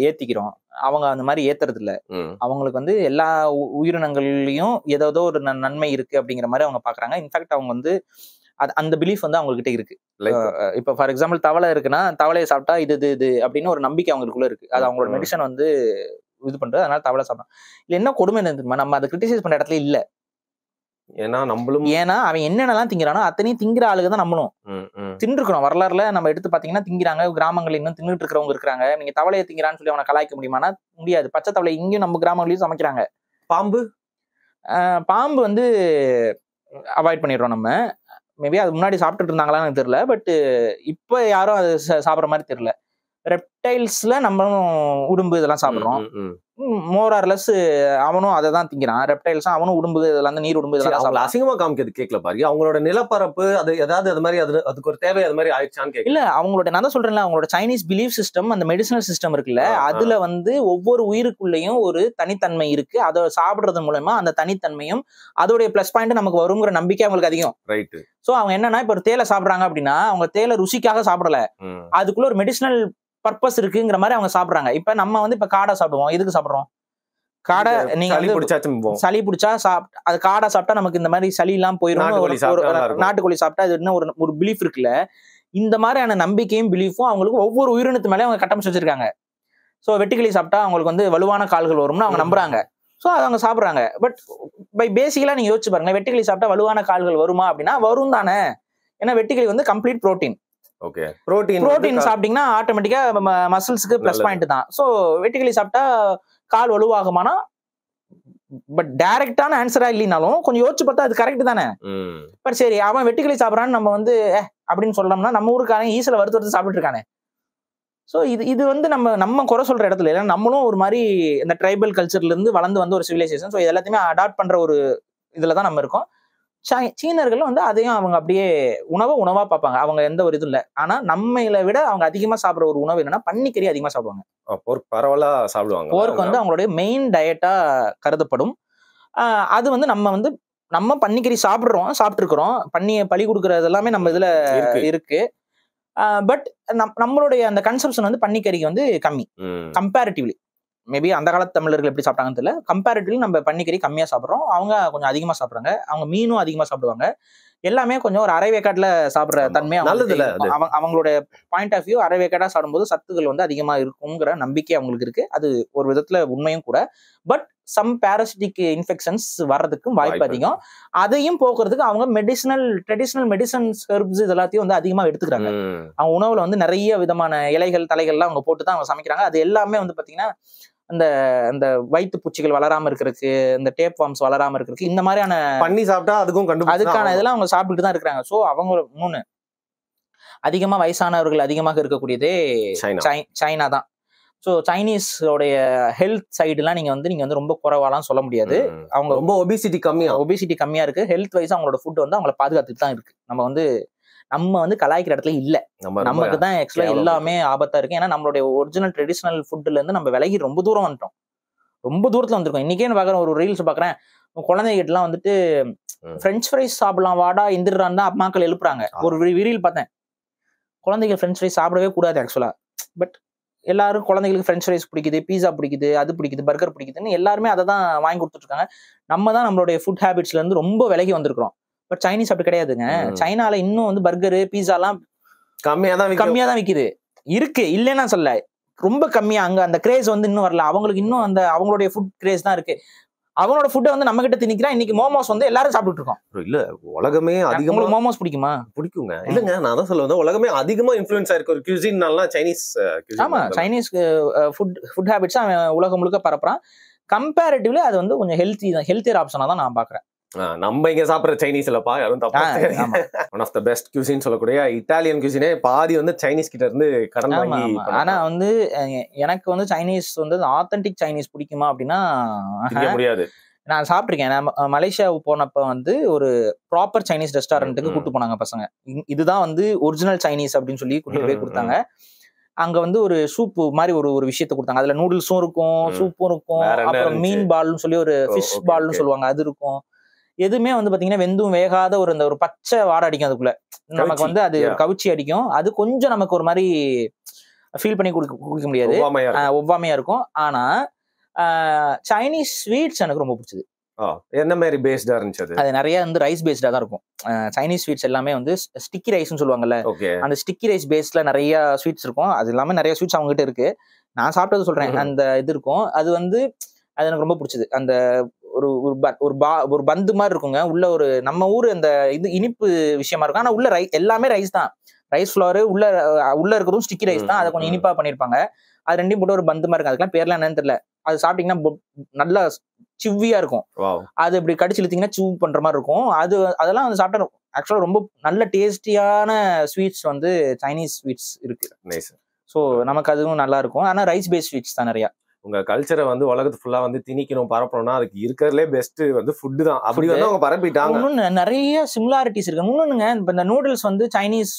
ஏத்திக்கிறோம். அவங்க அந்த மாதிரி ஏத்துறது இல்ல. அவங்களுக்கு வந்து எல்லா உயிரினங்கள்லயும் ஏதோ ஒரு நன்மை இருக்கு அப்படிங்கிற மாதிரி அவங்க பாக்குறாங்க. இன்ஃபேக்ட் அவங்க வந்து அந்த பிலீஃப் வந்து அவங்க கிட்ட இருக்கு. இப்ப ஃபார் எக்ஸாம்பிள் தவளை இருக்குன்னா, தவளையை சாப்பிட்டா இது அப்படின்னு ஒரு நம்பிக்கை அவங்களுக்குள்ள இருக்கு. அது அவங்களோட மெடிசன் வந்து இது பண்றது. அதனால தவளை சாப்பிடலாம். இல்ல என்ன கொடுமை என்ன தெரியுமா, நம்ம அதை கிரிட்டிசைஸ் பண்ற இடத்துல இல்ல. ஏன்னா அவன் என்னென்னலாம் திங்கிறானோ அத்தனையும் திங்கிற ஆளுங்க தான் நம்மளும் தின்றுக்கிறோம். வரலாறுல நம்ம எடுத்து பாத்தீங்கன்னா திங்கிறாங்க. கிராமங்கள் இன்னும் தின்னுட்டு இருக்கிறவங்க இருக்கிறாங்க. நீங்க தவளையை திங்கிறான்னு சொல்லி அவனை கலாய்க்க முடியுமானா முடியாது. பச்சை தவளை இங்கேயும் நம்ம கிராமங்களையும் சமைக்கிறாங்க. பாம்பு வந்து அவாய்ட் பண்ணிடுறோம் நம்ம. மேபி அது முன்னாடி சாப்பிட்டுட்டு இருந்தாங்களான்னு தெரியல. பட் இப்ப யாரும் அது சாப்பிட்ற மாதிரி தெரியல. ரெப்டைல்ஸ்ல நம்மளும் உடும்பு இதெல்லாம் சாப்பிடுறோம். மோர் ஆர் லெஸ் அவனும் அதை தான் திங்கிறான். ரெப்டைல்ஸ் அவனும் உடும்பு இதெல்லாம் நீர் உடும்பு இதெல்லாம் அசிங்கமா காமிக்கிறது கேட்கல பாரு. அவங்களோட நிலப்பரப்பு அது ஏதாவது அது மாதிரி அதுக்கு ஒரு தேவை அது மாதிரி ஆயிடுச்சான்னு இல்ல. அவங்களோட நான் தான் சொல்றேன்ல, அவங்களோட சைனீஸ் பிலீஃப் சிஸ்டம், அந்த மெடிசனல் சிஸ்டம் இருக்குல்ல, அதுல வந்து ஒவ்வொரு உயிருக்குள்ளேயும் ஒரு தனித்தன்மை இருக்கு. அதை சாப்பிடுறது மூலமா அந்த தனித்தன்மையும் அதோடைய பிளஸ் பாயிண்ட் நமக்கு வருங்கிற நம்பிக்கை அவங்களுக்கு அதிகம். ரைட். சோ அவங்க என்னன்னா, இப்ப ஒரு தேலை சாப்பிடுறாங்க அப்படின்னா அவங்க தேலை ருசிக்காக சாப்பிடல, அதுக்குள்ள ஒரு மெடிசனல் பர்பஸ் இருக்குங்கிற மாதிரி அவங்க சாப்பிடுறாங்க. இப்ப நம்ம வந்து இப்ப காடை சாப்பிடுவோம். எதுக்கு சாப்பிடுறோம்? காடை நீங்க சளி பிடிச்சா அது காடை சாப்பிட்டா நமக்கு இந்த மாதிரி சளி எல்லாம் போயிடும். நாட்டுக்கோழி சாப்பிட்டா அது இன்னும் ஒரு பிலீஃப் இருக்குல்ல. இந்த மாதிரியான நம்பிக்கையும் பிலீஃபும் அவங்களுக்கு ஒவ்வொரு உயிரினத்து மேலே அவங்க கட்டமைச்சு வச்சிருக்காங்க. ஸோ வெட்டுக்கிளி சாப்பிட்டா அவங்களுக்கு வந்து வலுவான கால்கள் வரும்னு அவங்க நம்புறாங்க. ஸோ அதை அவங்க சாப்பிடுறாங்க. பட் பை பேசிக்கலா நீங்க யோசிச்சு பாருங்க, வெட்டுக்கிளி சாப்பிட்டா வலுவான கால்கள் வருமா அப்படின்னா வரும் தானே. ஏன்னா வெட்டுக்கிளி வந்து கம்ப்ளீட் புரோட்டீன். புரோட்டீன் சாப்பிட்டீங்கன்னா ஆட்டோமேட்டிக்கா மசில்ஸ்க்கு பிளஸ் பாயிண்ட் தான். சோ வெட்டுக்கிளி சாப்பிட்டா கால் வலுவாகுமானா, பட் டைரக்டான ஆன்சரா இல்லைனாலும் கொஞ்சம் யோசிச்சு பார்த்தா அது கரெக்ட் தானே. பட் சரி, அவன் வெட்டுக்கிளி சாப்பிடறான்னு நம்ம வந்து அப்படின்னு சொல்லலாம்னா நம்ம ஊருக்காரன் ஈசல வறுத்து சாப்பிட்டு இருக்கானே. சோ இது வந்து நம்ம குறை சொல்ற இடத்துல இல்லை. நம்மளும் ஒரு மாதிரி இந்த ட்ரைபல் கல்ச்சர்ல இருந்து வளர்ந்து வந்த ஒரு சிவிலைசேஷன். ஸோ இது எல்லாத்தையுமே அடாப்ட் பண்ற ஒரு இதுலதான் நம்ம இருக்கோம். சீனர்கள் வந்து அதையும் அவங்க அப்படியே உணவா பார்ப்பாங்க. அவங்க எந்த ஒரு இதுவும் இல்லை. ஆனா நம்மளை விட அவங்க அதிகமா சாப்பிடுற ஒரு உணவு என்னன்னா பன்னிக்கறி அதிகமா சாப்பிடுவாங்க. பரவலா சாப்பிடுவாங்க. போர்க் வந்து அவங்களுடைய மெயின் டயட்டா கருதப்படும். அது வந்து நம்ம பன்னிக்கறி சாப்பிட்டுருக்கிறோம். பன்னியை பலி கொடுக்கறது எல்லாமே நம்ம இதுல இருக்கு. பட் நம்மளுடைய அந்த கன்சம்ஷன் வந்து பன்னிக்கறிக்கு வந்து கம்மி கம்பேரிட்டிவ்லி. மேபி அந்த காலத்து தமிழர்கள் எப்படி சாப்பிட்டாங்கன்னு தெரியல. கம்பேரிட்டிவ்லி நம்ம பன்னிக்கறி கம்மியா சாப்பிட்றோம். அவங்க கொஞ்சம் அதிகமா சாப்பிட்றாங்க. அவங்க மீனும் அதிகமா சாப்பிடுவாங்க. எல்லாமே கொஞ்சம் ஒரு அரை வேக்காட்டுல சாப்பிட்ற தன்மை அவங்களுடைய பாயிண்ட் ஆஃப் வியூ. அரை வேக்காடா சாப்பிடும்போது சத்துக்கள் வந்து அதிகமா இருக்குங்கிற நம்பிக்கை அவங்களுக்கு இருக்கு. அது ஒரு விதத்துல உண்மையும் கூட. பட் சம் பாரசிட்டிக் இன்ஃபெக்ஷன்ஸ் வர்றதுக்கும் வாய்ப்பு அதிகம். அதையும் போக்குறதுக்கு அவங்க ட்ரெடிஷனல் மெடிசன்ஸ் ஹெர்ப்ஸ் இது எல்லாத்தையும் வந்து அதிகமா எடுத்துக்கிறாங்க. அவங்க உணவுல வந்து நிறைய விதமான இலைகள் தலைகள்லாம் அவங்க போட்டு தான் அவங்க சமைக்கிறாங்க. அது எல்லாமே வந்து பாத்தீங்கன்னா அந்த வயிற்று பூச்சிகள் வளராம இருக்கிறதுக்கு, இந்த டேப் வார்ம்ஸ் வளராம இருக்கிறதுக்கு, இந்த மாதிரியான பண்ணி சாப்பிட்டா அதுக்கான இதெல்லாம் அவங்க சாப்பிட்டுட்டு தான் இருக்கிறாங்க. சோ அவங்க அதிகமா வயசானவர்கள் அதிகமாக இருக்கக்கூடியதே சைனா தான். ஸோ சைனீஸோடைய ஹெல்த் சைடுலாம் நீங்க வந்து ரொம்ப குறைவாலாம் சொல்ல முடியாது. அவங்க ரொம்ப ஒபிசிட்டி கம்மியா இருக்கு. ஹெல்த் வைஸ் அவங்களோட ஃபுட் வந்து அவங்களை பாதுகாத்துட்டு தான் இருக்கு. நம்ம வந்து கலாய்க்கிற இடத்துல இல்ல. நமக்கு தான் ஆக்சுவலா எல்லாமே ஆபத்தா இருக்கு. ஏன்னா நம்மளுடைய ஒரிஜினல் ட்ரெடிஷனல் ஃபுட்ல இருந்து நம்ம விலகி ரொம்ப தூரம் வந்துட்டோம். ரொம்ப தூரத்துல வந்திருக்கோம். இன்னைக்கே பாக்குறேன், ஒரு ரீல்ஸ் பாக்குறேன், குழந்தைகிட்ட எல்லாம் வந்துட்டு பிரெஞ்ச் ஃப்ரைஸ் சாப்பிடலாம் வாடா எந்திரான்னு தான் அம்மாக்கள் எழுப்புறாங்க. ஒரு ரீல் பார்த்தேன், குழந்தைங்க பிரெஞ்ச் ஃப்ரைஸ் சாப்பிடவே கூடாது ஆக்சுவலா. பட் எல்லாரும் குழந்தைங்களுக்கு பிரெஞ்ச் ஃப்ரைஸ் பிடிக்குது, பீஸா பிடிக்குது, அது பிடிக்குது, பர்கர் பிடிக்குதுன்னு எல்லாருமே அதை தான் வாங்கி கொடுத்துட்டு இருக்காங்க. நம்ம தான் நம்மளுடைய ஃபுட் ஹேபிட்ஸ்ல இருந்து ரொம்ப விலகி வந்திருக்கிறோம். பட் சைனீஸ் அப்படி கிடையாதுங்க. சைனால இன்னும் வந்து பர்கரு பீஸா எல்லாம் கம்மியா தான் விக்குது. இருக்கு, இல்லைன்னா சொல்ல, ரொம்ப கம்மியா. அங்க அந்த கிரேஸ் வந்து இன்னும் வரல. அவங்களுக்கு இன்னும் அந்த அவங்களுடைய ஃபுட் கிரேஸ் தான் இருக்கு. அவனோட ஃபுட்டை வந்து நம்ம கிட்ட திணிக்கிறான். இன்னைக்கு மோமோஸ் வந்து எல்லாரும் சாப்பிட்டு இருக்கோம். இல்ல உலகமே அதிகமா மோமோஸ் பிடிக்குமா? பிடிக்குங்க. இல்லங்க, நான் தான் சொல்ல வந்தேன், உலகமே அதிகமா இன்ஃப்ளூயன்ஸ் ஆயிருக்கு ஒரு கியூசின்னால சைனீஸ். ஆமா, சைனீஸ் ஃபுட் ஹேபிட்ஸ் அவன் உலகம் முழுக்க பரப்புறான். கம்பேரிட்டிவ்லி அது வந்து கொஞ்சம் ஹெல்த்தியர் ஆப்ஷனா தான் நான் பாக்குறேன். நம்ம இங்க சாப்பிடுற சைனீஸ்லப்பா யாரும் தப்பா. One of the best cuisine சொல்லக்கூடிய இட்டாலியன் கியூசினே பாதி வந்து சைனீஸ் கிட்ட இருந்து கடன் வாங்கி. ஆனா வந்து எனக்கு வந்து சைனீஸ் வந்து ஆத்தென்டிக் சைனீஸ் பிடிக்குமா அப்படின்னா முடியாது. நான் சாப்பிட்டிருக்கேன். நான் மலேசியா போனப்ப வந்து ஒரு ப்ராப்பர் சைனீஸ் ரெஸ்டாரண்ட்டுக்கு கூட்டு போனாங்க பசங்க. இதுதான் வந்து ஒரிஜினல் சைனீஸ் அப்படின்னு சொல்லி கூட்டிட்டு போய் கொடுத்தாங்க. அங்க வந்து ஒரு சூப் மாதிரி ஒரு விஷயத்த கொடுத்தாங்க. அதுல நூடுல்ஸும் இருக்கும், சூப்பும் இருக்கும், அப்புறம் மீன் பால்னு சொல்லி ஒரு ஃபிஷ் பால்னு சொல்லுவாங்க, அது இருக்கும். எதுவுமே வந்து பாத்தீங்கன்னா வெந்தும் வேகாத ஒரு பச்சை வாடை அடிக்கும். அதுக்குள்ள நமக்கு வந்து அது ஒரு கவுச்சி அடிக்கும். அது கொஞ்சம் நமக்கு ஒரு மாதிரி ஃபீல் பண்ணி குடிக்க முடியாது, ஒவ்வாமையா இருக்கும். ஆனா சைனீஸ் ஸ்வீட்ஸ் எனக்கு ரொம்ப பிடிச்சது. என்ன மாதிரி பேஸ்டா இருந்துச்சு? அது நிறைய வந்து ரைஸ் பேஸ்டா தான் இருக்கும். சைனீஸ் ஸ்வீட்ஸ் எல்லாமே வந்து ஸ்டிக்கி ரைஸ்னு சொல்லுவாங்கல்ல, அந்த ஸ்டிக்கி ரைஸ் பேஸ்ல நிறைய ஸ்வீட்ஸ் இருக்கும். அது இல்லாம நிறைய ஸ்வீட்ஸ் அவங்க கிட்ட இருக்கு. நான் சாப்பிட்டது சொல்றேன், அந்த இது இருக்கும். அது வந்து அது எனக்கு ரொம்ப பிடிச்சது. அந்த ஒரு பந்து மாதிரி இருக்குங்க. உள்ள ஒரு நம்ம ஊரு அந்த இது இனிப்பு விஷயமா இருக்கும். ஆனா உள்ள எல்லாமே ரைஸ் தான். ரைஸ் ஃபிளவர் உள்ள இருக்கிறதும் ஸ்டிக்கி ரைஸ் தான். அதை கொஞ்சம் இனிப்பா பண்ணிருப்பாங்க. அது ரெண்டையும் போட்டு ஒரு பந்து மாதிரி இருக்கும். அதுக்கெல்லாம் பேர்லாம் என்னன்னு தெரியல. அது சாப்பிட்டீங்கன்னா நல்லா சிவ்வியா இருக்கும். அது இப்படி கடிச்சு இழுத்தீங்கன்னா சிவ் பண்ற மாதிரி இருக்கும். அதெல்லாம் வந்து சாப்பிட்டா ஆக்சுவலா ரொம்ப நல்ல டேஸ்டியான ஸ்வீட்ஸ் வந்து சைனீஸ் ஸ்வீட்ஸ் இருக்கு. ஸோ நமக்கு அதுவும் நல்லா இருக்கும். ஆனா ரைஸ் பேஸ்ட் ஸ்வீட்ஸ் தான் நிறைய. உங்க கல்ச்சரை வந்து உலகத்து ஃபுல்லா வந்து திணிக்கணும், பரப்பணும்னா அதுக்கு இருக்கிறதுலே பெஸ்ட் வந்து ஃபுட் தான். அப்படி வந்து அவங்க பரப்பிட்டாங்க. இன்னும் நிறைய சிமிலாரிட்டிஸ் இருக்கு. இன்னொன்னுங்க, இப்ப இந்த நூடுல்ஸ் வந்து சைனீஸ்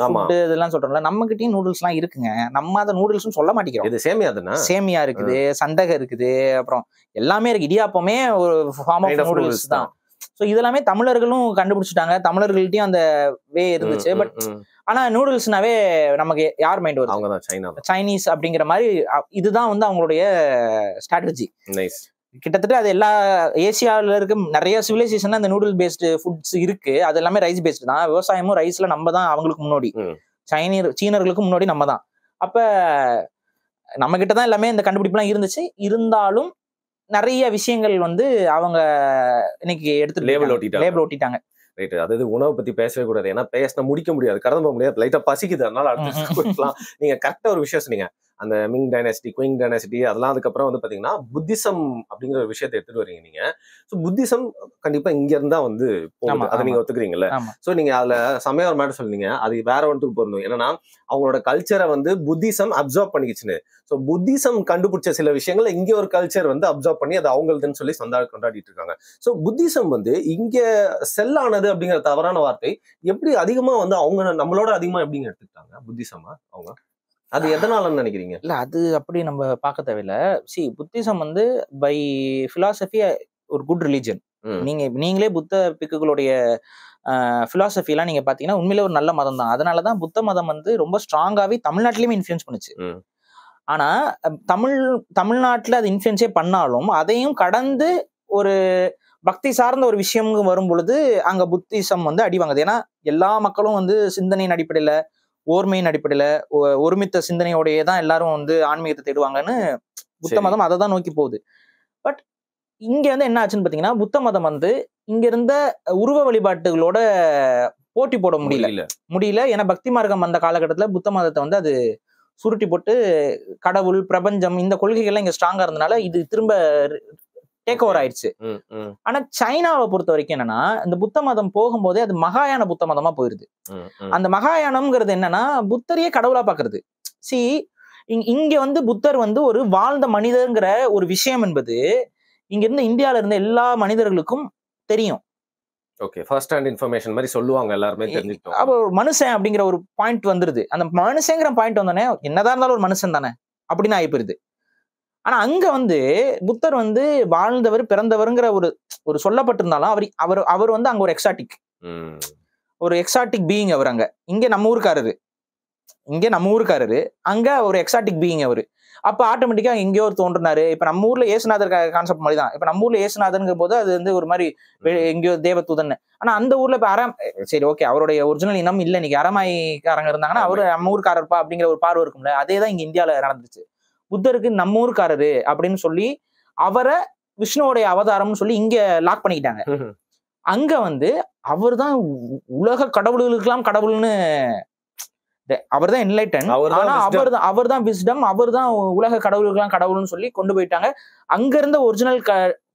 ஃபுட் இதெல்லாம் சொல்றோம்ல, நம்ம கிட்டயும் நூடுல்ஸ் எல்லாம் இருக்குங்க. நம்ம அதை நூடுல்ஸ் சொல்ல மாட்டேங்கிறோம். இது சேமியா தானே? சேமியா இருக்குது, சந்தகம் இருக்குது, அப்புறம் எல்லாமே இருக்கு. இடியாப்பமே ஒரு ஃபார்ம் ஆஃப் நூடுல்ஸ் தான். ஸோ இதெல்லாமே தமிழர்களும் கண்டுபிடிச்சிட்டாங்க. தமிழர்கள்ட்டையும் அந்த வே இருந்துச்சு. பட் ஆனா நூடுல்ஸ்னாவே நமக்கு யார் மைண்ட் வருது? அவங்க சைனீஸ் அப்படிங்கிற மாதிரி. இதுதான் வந்து அவங்களுடைய ஸ்ட்ராட்டஜி. கிட்டத்தட்ட அது எல்லா ஏசியாவில் இருக்க நிறைய சிவிலைசேஷன்ல அந்த நூடுல் பேஸ்டு ஃபுட்ஸ் இருக்கு. அது எல்லாமே ரைஸ் பேஸ்டு தான். விவசாயமும் ரைஸ்ல நம்ம தான் அவங்களுக்கு முன்னாடி, சீனர்களுக்கு முன்னாடி நம்ம தான். அப்ப நம்ம கிட்ட தான் எல்லாமே இந்த கண்டுபிடிப்புலாம் இருந்துச்சு. இருந்தாலும் நிறைய விஷயங்கள் வந்து அவங்க இன்னைக்கு எடுத்து லேபிள் ஒட்டிட்டாங்க. ரைட். அதாவது உணவை பத்தி பேசவே கூடாது, ஏன்னா பேசினா முடிக்க முடியாது, கடந்து போக முடியாது. லைட்டா பசிக்குது, அதனால அடுத்து போயிடலாம். நீங்க கரெக்டா ஒரு விஷயம் சொன்னீங்க, அந்த மிங் டைனாசிட்டி, குயிங் டைனாசிட்டி, அதெல்லாம் அதுக்கப்புறம் வந்து பாத்தீங்கன்னா புத்திசம் அப்படிங்கிற ஒரு விஷயத்தை எடுத்துட்டு வரீங்க நீங்க. ஸோ புத்திசம் கண்டிப்பா இங்க இருந்தா வந்து போகுது, அதை நீங்க ஒத்துக்கிறீங்கல்ல? ஸோ நீங்க அதுல சமயம் ஒரு மேட்டர் சொன்னீங்க, அது வேற ஒன்றுக்கு பொருந்தும். என்னன்னா அவங்களோட கல்ச்சரை வந்து புத்திசம் அப்சர்வ் பண்ணிக்கிச்சுன்னு. ஸோ புத்திசம் கண்டுபிடிச்ச சில விஷயங்களை இங்க ஒரு கல்ச்சர் வந்து அப்சர்வ் பண்ணி அது அவங்களுதுன்னு சொல்லி கொண்டாடிட்டு இருக்காங்க. ஸோ புத்திசம் வந்து இங்க செல்லானது அப்படிங்கிற தவறான வார்த்தை எப்படி அதிகமா வந்து அவங்க நம்மளோட அதிகமா எப்படிங்க எடுத்துக்கிட்டாங்க புத்திசமா அவங்க? அது எதனாலன்னு நினைக்கிறீங்க? இல்ல, அது அப்படி நம்ம பார்க்க தேவையில்ல. புத்திசம் வந்து பை பிலாசபி ஒரு குட் ரிலிஜன். நீங்களே புத்த பிக்குகளுடைய பிலாசபி எல்லாம் நீங்க பாத்தீங்கன்னா உண்மையிலே ஒரு நல்ல மதம் தான். அதனாலதான் புத்த மதம் வந்து ரொம்ப ஸ்ட்ராங்காவே தமிழ்நாட்டிலுமே இன்ஃபுளுன்ஸ் பண்ணுச்சு. ஆனா தமிழ்நாட்டுல அது இன்ஃபுளுன்ஸே பண்ணாலும் அதையும் கடந்து ஒரு பக்தி சார்ந்த ஒரு விஷயம் வரும் பொழுது அங்க புத்திசம் வந்து அடி வாங்குது. ஏன்னா எல்லா மக்களும் வந்து சிந்தனையின் அடிப்படையில, ஓர்மையின் அடிப்படையில, ஒருமித்த சிந்தனையோடையே தான் எல்லாரும் வந்து ஆன்மீகத்தை தேடுவாங்கன்னு புத்த மதம் அதை தான் நோக்கி போகுது. பட் இங்க வந்து என்ன ஆச்சுன்னு பாத்தீங்கன்னா, புத்த மதம் வந்து இங்க இருந்த உருவ வழிபாட்டுகளோட போட்டி போட முடியல. ஏன்னா பக்தி மார்க்கம் வந்த காலகட்டத்துல புத்த மதத்தை வந்து அது சுருட்டி போட்டு கடவுள், பிரபஞ்சம் இந்த கொள்கைகள்லாம் இங்க ஸ்ட்ராங்கா இருந்தனால இது திரும்ப டேக் ஓவர் ஆயிடுச்சு. ஆனா சைனாவை பொறுத்த வரைக்கும் என்னன்னா, இந்த புத்த மதம் போகும்போதே அது மகாயான புத்த மதமா போயிருது. அந்த மகாயானம்ங்கிறது என்னன்னா புத்தரையே கடவுளா பாக்குறது. இங்க வந்து புத்தர் வந்து ஒரு வாழ்ந்த மனிதர்ங்கிற ஒரு விஷயம் என்பது இங்க இருந்து இந்தியால இருந்த எல்லா மனிதர்களுக்கும் தெரியும். ஓகே, ஃபர்ஸ்ட் ஹேண்ட் இன்ஃபர்மேஷன் மாதிரி சொல்லுவாங்க, எல்லாருமே தெரிஞ்சுக்கிட்டோம். அப்ப ஒரு மனுஷன் அப்படிங்கிற ஒரு பாயிண்ட் வந்துருது. அந்த மனுஷங்கிற பாயிண்ட் வந்தோடனே என்னதான் இருந்தாலும் ஒரு மனுஷன் தானே அப்படின்னு ஆயிப்போயிருது. ஆனா அங்க வந்து புத்தர் வந்து வாழ்ந்தவர், பிறந்தவருங்கிற ஒரு சொல்லப்பட்டிருந்தாலும் அவர் வந்து அங்க ஒரு எக்ஸாட்டிக் பீயிங் அவர். அங்க இங்க நம்ம ஊருக்காரரு, அங்க ஒரு எக்ஸாட்டிக் பீயிங் அவரு. அப்ப ஆட்டோமேட்டிக்கா எங்கேயோ ஒரு தோன்றினாரு. இப்ப நம்ம ஊர்ல ஏசுநாதர் கான்செப்ட் மாதிரி தான். இப்ப நம்ம ஊர்ல ஏசுநாதர்ங்கிற போது அது வந்து ஒரு மாதிரி எங்கேயோ தேவதூதன். ஆனா அந்த ஊர்ல இப்ப சரி ஓகே, அவருடைய ஒரிஜினல் இனம் இல்ல, இன்னைக்கு அரமாய்க்காரங்க இருந்தாங்கன்னா அவரு நம்ம ஊருக்காரர்ப்பா அப்படிங்கிற ஒரு பார்வை இருக்கும்ல. அதேதான் இங்க இந்தியாவில நடந்துச்சு. புத்தருக்கு நம்ம ஊருக்காரரு அப்படின்னு சொல்லி அவரை விஷ்ணுவோடைய அவதாரம்னு சொல்லி இங்க லாக் பண்ணிக்கிட்டாங்க. அங்க வந்து அவர் தான் உலக கடவுள்களுக்கெல்லாம் கடவுள்னு, அவர் தான் என்லைட்டன், ஆனா அவர் தான் விஸ்டம், அவர் தான் உலக கடவுள்களுக்கெல்லாம் கடவுள்னு சொல்லி கொண்டு போயிட்டாங்க. அங்க இருந்த ஒரிஜினல்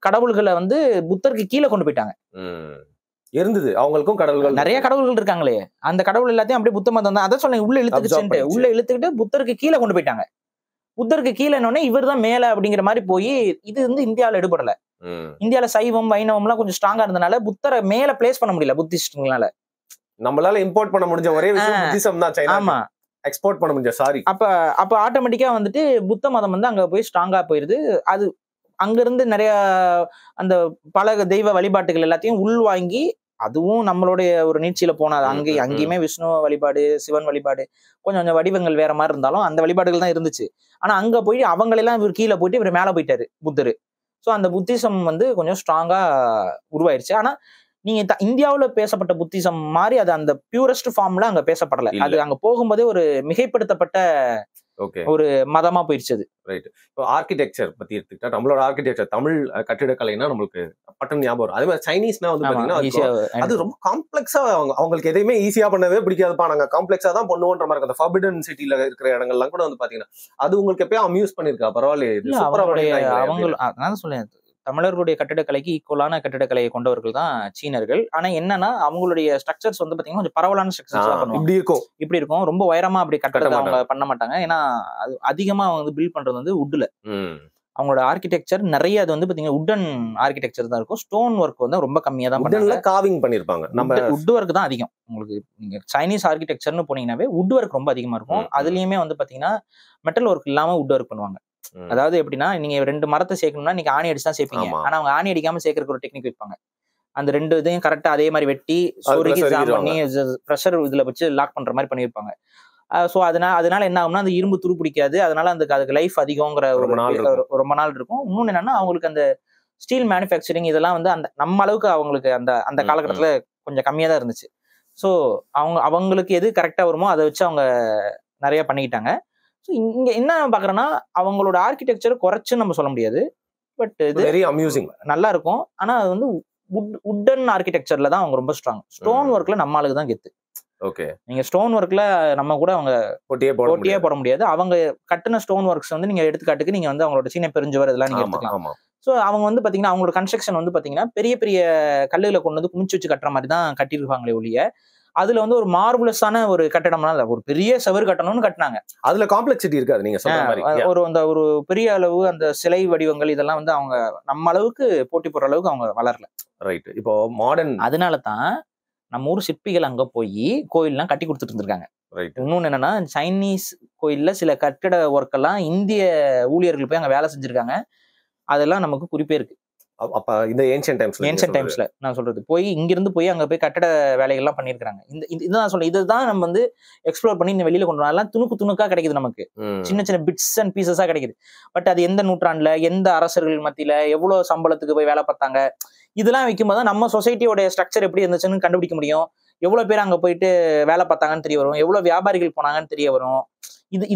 கடவுள்களை வந்து புத்தருக்கு கீழே கொண்டு போயிட்டாங்க. இருந்தது அவங்களுக்கும் கடவுள்கள், நிறைய கடவுள்கள் இருக்காங்களே, அந்த கடவுள் எல்லாத்தையும் அப்படியே புத்த மதம் தான். அதான் சொல்ல உள்ள இழுத்துக்கிட்டு புத்தருக்கு கீழே கொண்டு போயிட்டாங்க. புத்தருக்கு கீழே இவர் தான் மேல அப்படிங்கிற மாதிரி போய் இது வந்து இந்தியாவில எடுபடல. இந்தியால சைவம் வைணவம் எல்லாம் கொஞ்சம் ஸ்ட்ராங்கா இருந்தனால புத்தரை மேல பிளேஸ் பண்ண முடியல புத்திஸ்ட்னால. நம்மளால இம்போர்ட் பண்ண முடிஞ்ச ஒரே விஷயம் புத்திசம் தான். சைனா ஆமா, எக்ஸ்போர்ட் பண்ண முடிஞ்ச. சாரி. அப்ப ஆட்டோமேட்டிக்கா வந்துட்டு புத்த மதம் வந்து அங்க போய் ஸ்ட்ராங்கா போயிருது. அது அங்க இருந்து நிறைய அந்த பல தெய்வ வழிபாட்டுகள் எல்லாத்தையும் உள்வாங்கி, அதுவும் நம்மளுடைய ஒரு நீட்சியில போனது. அங்கேயுமே விஷ்ணு வழிபாடு, சிவன் வழிபாடு, கொஞ்சம் கொஞ்சம் வடிவங்கள் வேற மாதிரி இருந்தாலும் அந்த வழிபாடுகள் தான் இருந்துச்சு. ஆனா அங்க போய் அவங்களெல்லாம் இவர் கீழே போயிட்டு இவர் மேல போயிட்டாரு புத்தரு. ஸோ அந்த புத்திசம் வந்து கொஞ்சம் ஸ்ட்ராங்கா உருவாயிருச்சு. ஆனா நீங்க இந்தியாவுல பேசப்பட்ட புத்திசம் மாதிரி அது அந்த பியூரஸ்ட் ஃபார்ம்ல அங்க பேசப்படல. அது அங்க போகும்போதே ஒரு மிகைப்படுத்தப்பட்ட ஒரு மதமா போயிருச்சு. ரைட். இப்போ ஆர்கிடெக்சர் பத்தி எடுத்துக்கிட்டா நம்மளோட ஆர்கிடெக்சர் தமிழ் கட்டிடக்கலைன்னா நம்மளுக்கு பட்டன் ஞாபகம். அதே மாதிரி சைனீஸ்னா வந்து பாத்தீங்கன்னா அது ரொம்ப காம்ப்ளெக்ஸா, அவங்களுக்கு எதையுமே ஈஸியா பண்ணவே பிடிக்காதுப்பா, நாங்க காம்ப்ளெக்ஸா தான் பண்ணுவோன்ற மாதிரி. அந்த ஃபர்பிடன் சிட்டில இருக்கிற இடங்கள்லாம் கூட வந்து பாத்தீங்கன்னா அது உங்களுக்கு எப்பயும் அம்யூஸ் பண்ணிருக்கா? பரவாயில்லையே, அவங்க சொல்லேன் தமிழர்களுடைய கட்டிடக்கலைக்கு ஈக்குவலான கட்டிடக்கலையை கொண்டவர்கள் தான் சீனர்கள். ஆனா என்னன்னா அவங்களுடைய ஸ்ட்ரக்சர்ஸ் வந்து பாத்தீங்கன்னா கொஞ்சம் பரவலான ஸ்ட்ரக்சர்ஸ் இப்படி இருக்கும். ரொம்ப உயரமா அப்படி கட்டடத்தை அவங்க பண்ண மாட்டாங்க. ஏன்னா அது அதிகமா வந்து பில்ட் பண்றது வந்து வுட்ல. அவங்களோட ஆர்கிடெக்சர் நிறைய அது வந்து பாத்தீங்கன்னா வுட்டன் ஆர்கிடெக்சர் தான் இருக்கும். ஸ்டோன் ஒர்க் வந்து ரொம்ப கம்மியா தான் பண்ணுவாங்க. காவிங் பண்ணிருப்பாங்க. நம்ம வுட் ஒர்க் தான் அதிகம். உங்களுக்கு நீங்க சைனீஸ் ஆர்கிடெக்சர்னு போனீங்கன்னாவே வுட் ஒர்க் ரொம்ப அதிகமா இருக்கும். அதுலயுமே வந்து பாத்தீங்கன்னா மெட்டல் ஒர்க் இல்லாம வுட் ஒர்க் பண்ணுவாங்க. அதாவது எப்படின்னா நீங்க 2 மரத்தை சேர்க்கணும்னா நீங்க ஆணி அடிச்சு தான் சேர்ப்பீங்க. ஆனா அவங்க ஆணி அடிக்காம சேர்க்கறதுக்கு ஒரு டெக்னிக் வைப்பாங்க. அந்த 2 இதையும் கரெக்டா அதே மாதிரி வெட்டி சொருகி ஜாம் பண்ணி பிரஷர் இதுல வச்சு லாக் பண்ற மாதிரி பண்ணிருப்பாங்க. சோ அதனால என்ன ஆகும்னா அந்த இரும்பு துரு பிடிக்காது. அதனால அதுக்கு லைஃப் அதிகங்கிற ரொம்ப நாள் இருக்கும். இன்னொன்னு என்னன்னா அவங்களுக்கு அந்த ஸ்டீல் மேனுஃபேக்சரிங் இதெல்லாம் வந்து அந்த நம்ம அளவுக்கு அவங்களுக்கு அந்த காலகட்டத்துல கொஞ்சம் கம்மியா தான் இருந்துச்சு. ஸோ அவங்களுக்கு எது கரெக்டா வருமோ அதை வச்சு அவங்க நிறைய பண்ணிக்கிட்டாங்க. இங்க என்ன பாக்குறேன்னா அவங்களோட ஆர்கிடெக்சர் குறைச்சு நம்ம சொல்ல முடியாது. பட் இது வெரி அம்யூசிங் நல்லா இருக்கும். ஆனா அது வந்து வுட்டன் ஆர்கிடெக்சர்ல தான் அவங்க ரொம்ப ஸ்ட்ராங். ஸ்டோன் ஒர்க்ல நம்ம ஆளுக்கு தான் கெத்து. ஓகே. நீங்க ஸ்டோன் ஒர்க்ல நம்ம கூட அவங்க போட்டியே போட முடியாது. அவங்க கட்டின ஸ்டோன் ஒர்க்ஸ் வந்து நீங்க எடுத்துக்காட்டுக்கு நீங்க வந்து அவங்களோட சீன பெருஞ்சுவர் இதெல்லாம் நீங்க எடுத்துக்கலாம். ஸோ அவங்க வந்து பாத்தீங்கன்னா அவங்களோட கன்ஸ்ட்ரக்ஷன் வந்து பாத்தீங்கன்னா பெரிய பெரிய கல்லுகளை கொண்டு வந்து குமிச்சு வச்சு கட்டுற மாதிரி தான் கட்டிருப்பாங்களே ஒழிய அதுல வந்து ஒரு மார்புலஸான ஒரு கட்டடம்லாம் இல்ல. ஒரு பெரிய செவர் கட்டணும்னு கட்டினாங்க. அதுல காம்ப்ளெக்சிட்டி இருக்காது நீங்க சொல்ற மாதிரி. ஒரு பெரிய அளவு அந்த சிலை வடிவங்கள் இதெல்லாம் வந்து அவங்க நம்ம அளவுக்கு போட்டி போடுற அளவுக்கு அவங்க வளரல. ரைட். இப்போ மாடர்ன் அதனால தான் நம்ம ஊர் சிற்பிகள் அங்க போய் கோயில்லாம் கட்டி கொடுத்துட்டு இருந்திருக்காங்க. இன்னொன்னு என்னன்னா சைனீஸ் கோயில்ல சில கட்டிட ஒர்க் எல்லாம் இந்திய ஊழியர்கள் போய் அங்க வேலை செஞ்சிருக்காங்க. அதெல்லாம் நமக்கு குறிப்பே இருக்கு. அப்ப இந்த ஏன்ஷியன்ட் டைம்ஸ்ல நான் சொல்றது போய் இங்கிருந்து போய் அங்க போய் கட்டட வேலைகள்லாம் பண்ணிருக்காங்க. இதுதான் சொல்றேன். இதுதான் நம்ம வந்து எக்ஸ்ப்ளோர் பண்ணி இந்த வெளியில கொண்டு வரலாம். துணுக்கா கிடைக்குது நமக்கு. சின்ன சின்ன பிட்ஸ் அண்ட் பீசஸா கிடைக்குது. பட் அது எந்த நூற்றாண்டுல எந்த அரசர்கள் மத்தியில எவ்வளவு சம்பளத்துக்கு போய் வேலை பார்த்தாங்க இதெல்லாம் வைக்கும்போது நம்ம சொசைட்டியோட ஸ்ட்ரக்சர் எப்படி இருந்துச்சுன்னு கண்டுபிடிக்க முடியும். எவ்வளவு பேர் அங்க போயிட்டு வேலை பார்த்தாங்கன்னு தெரிய வரும். எவ்வளவு வியாபாரிகள் போனாங்கன்னு தெரிய வரும்.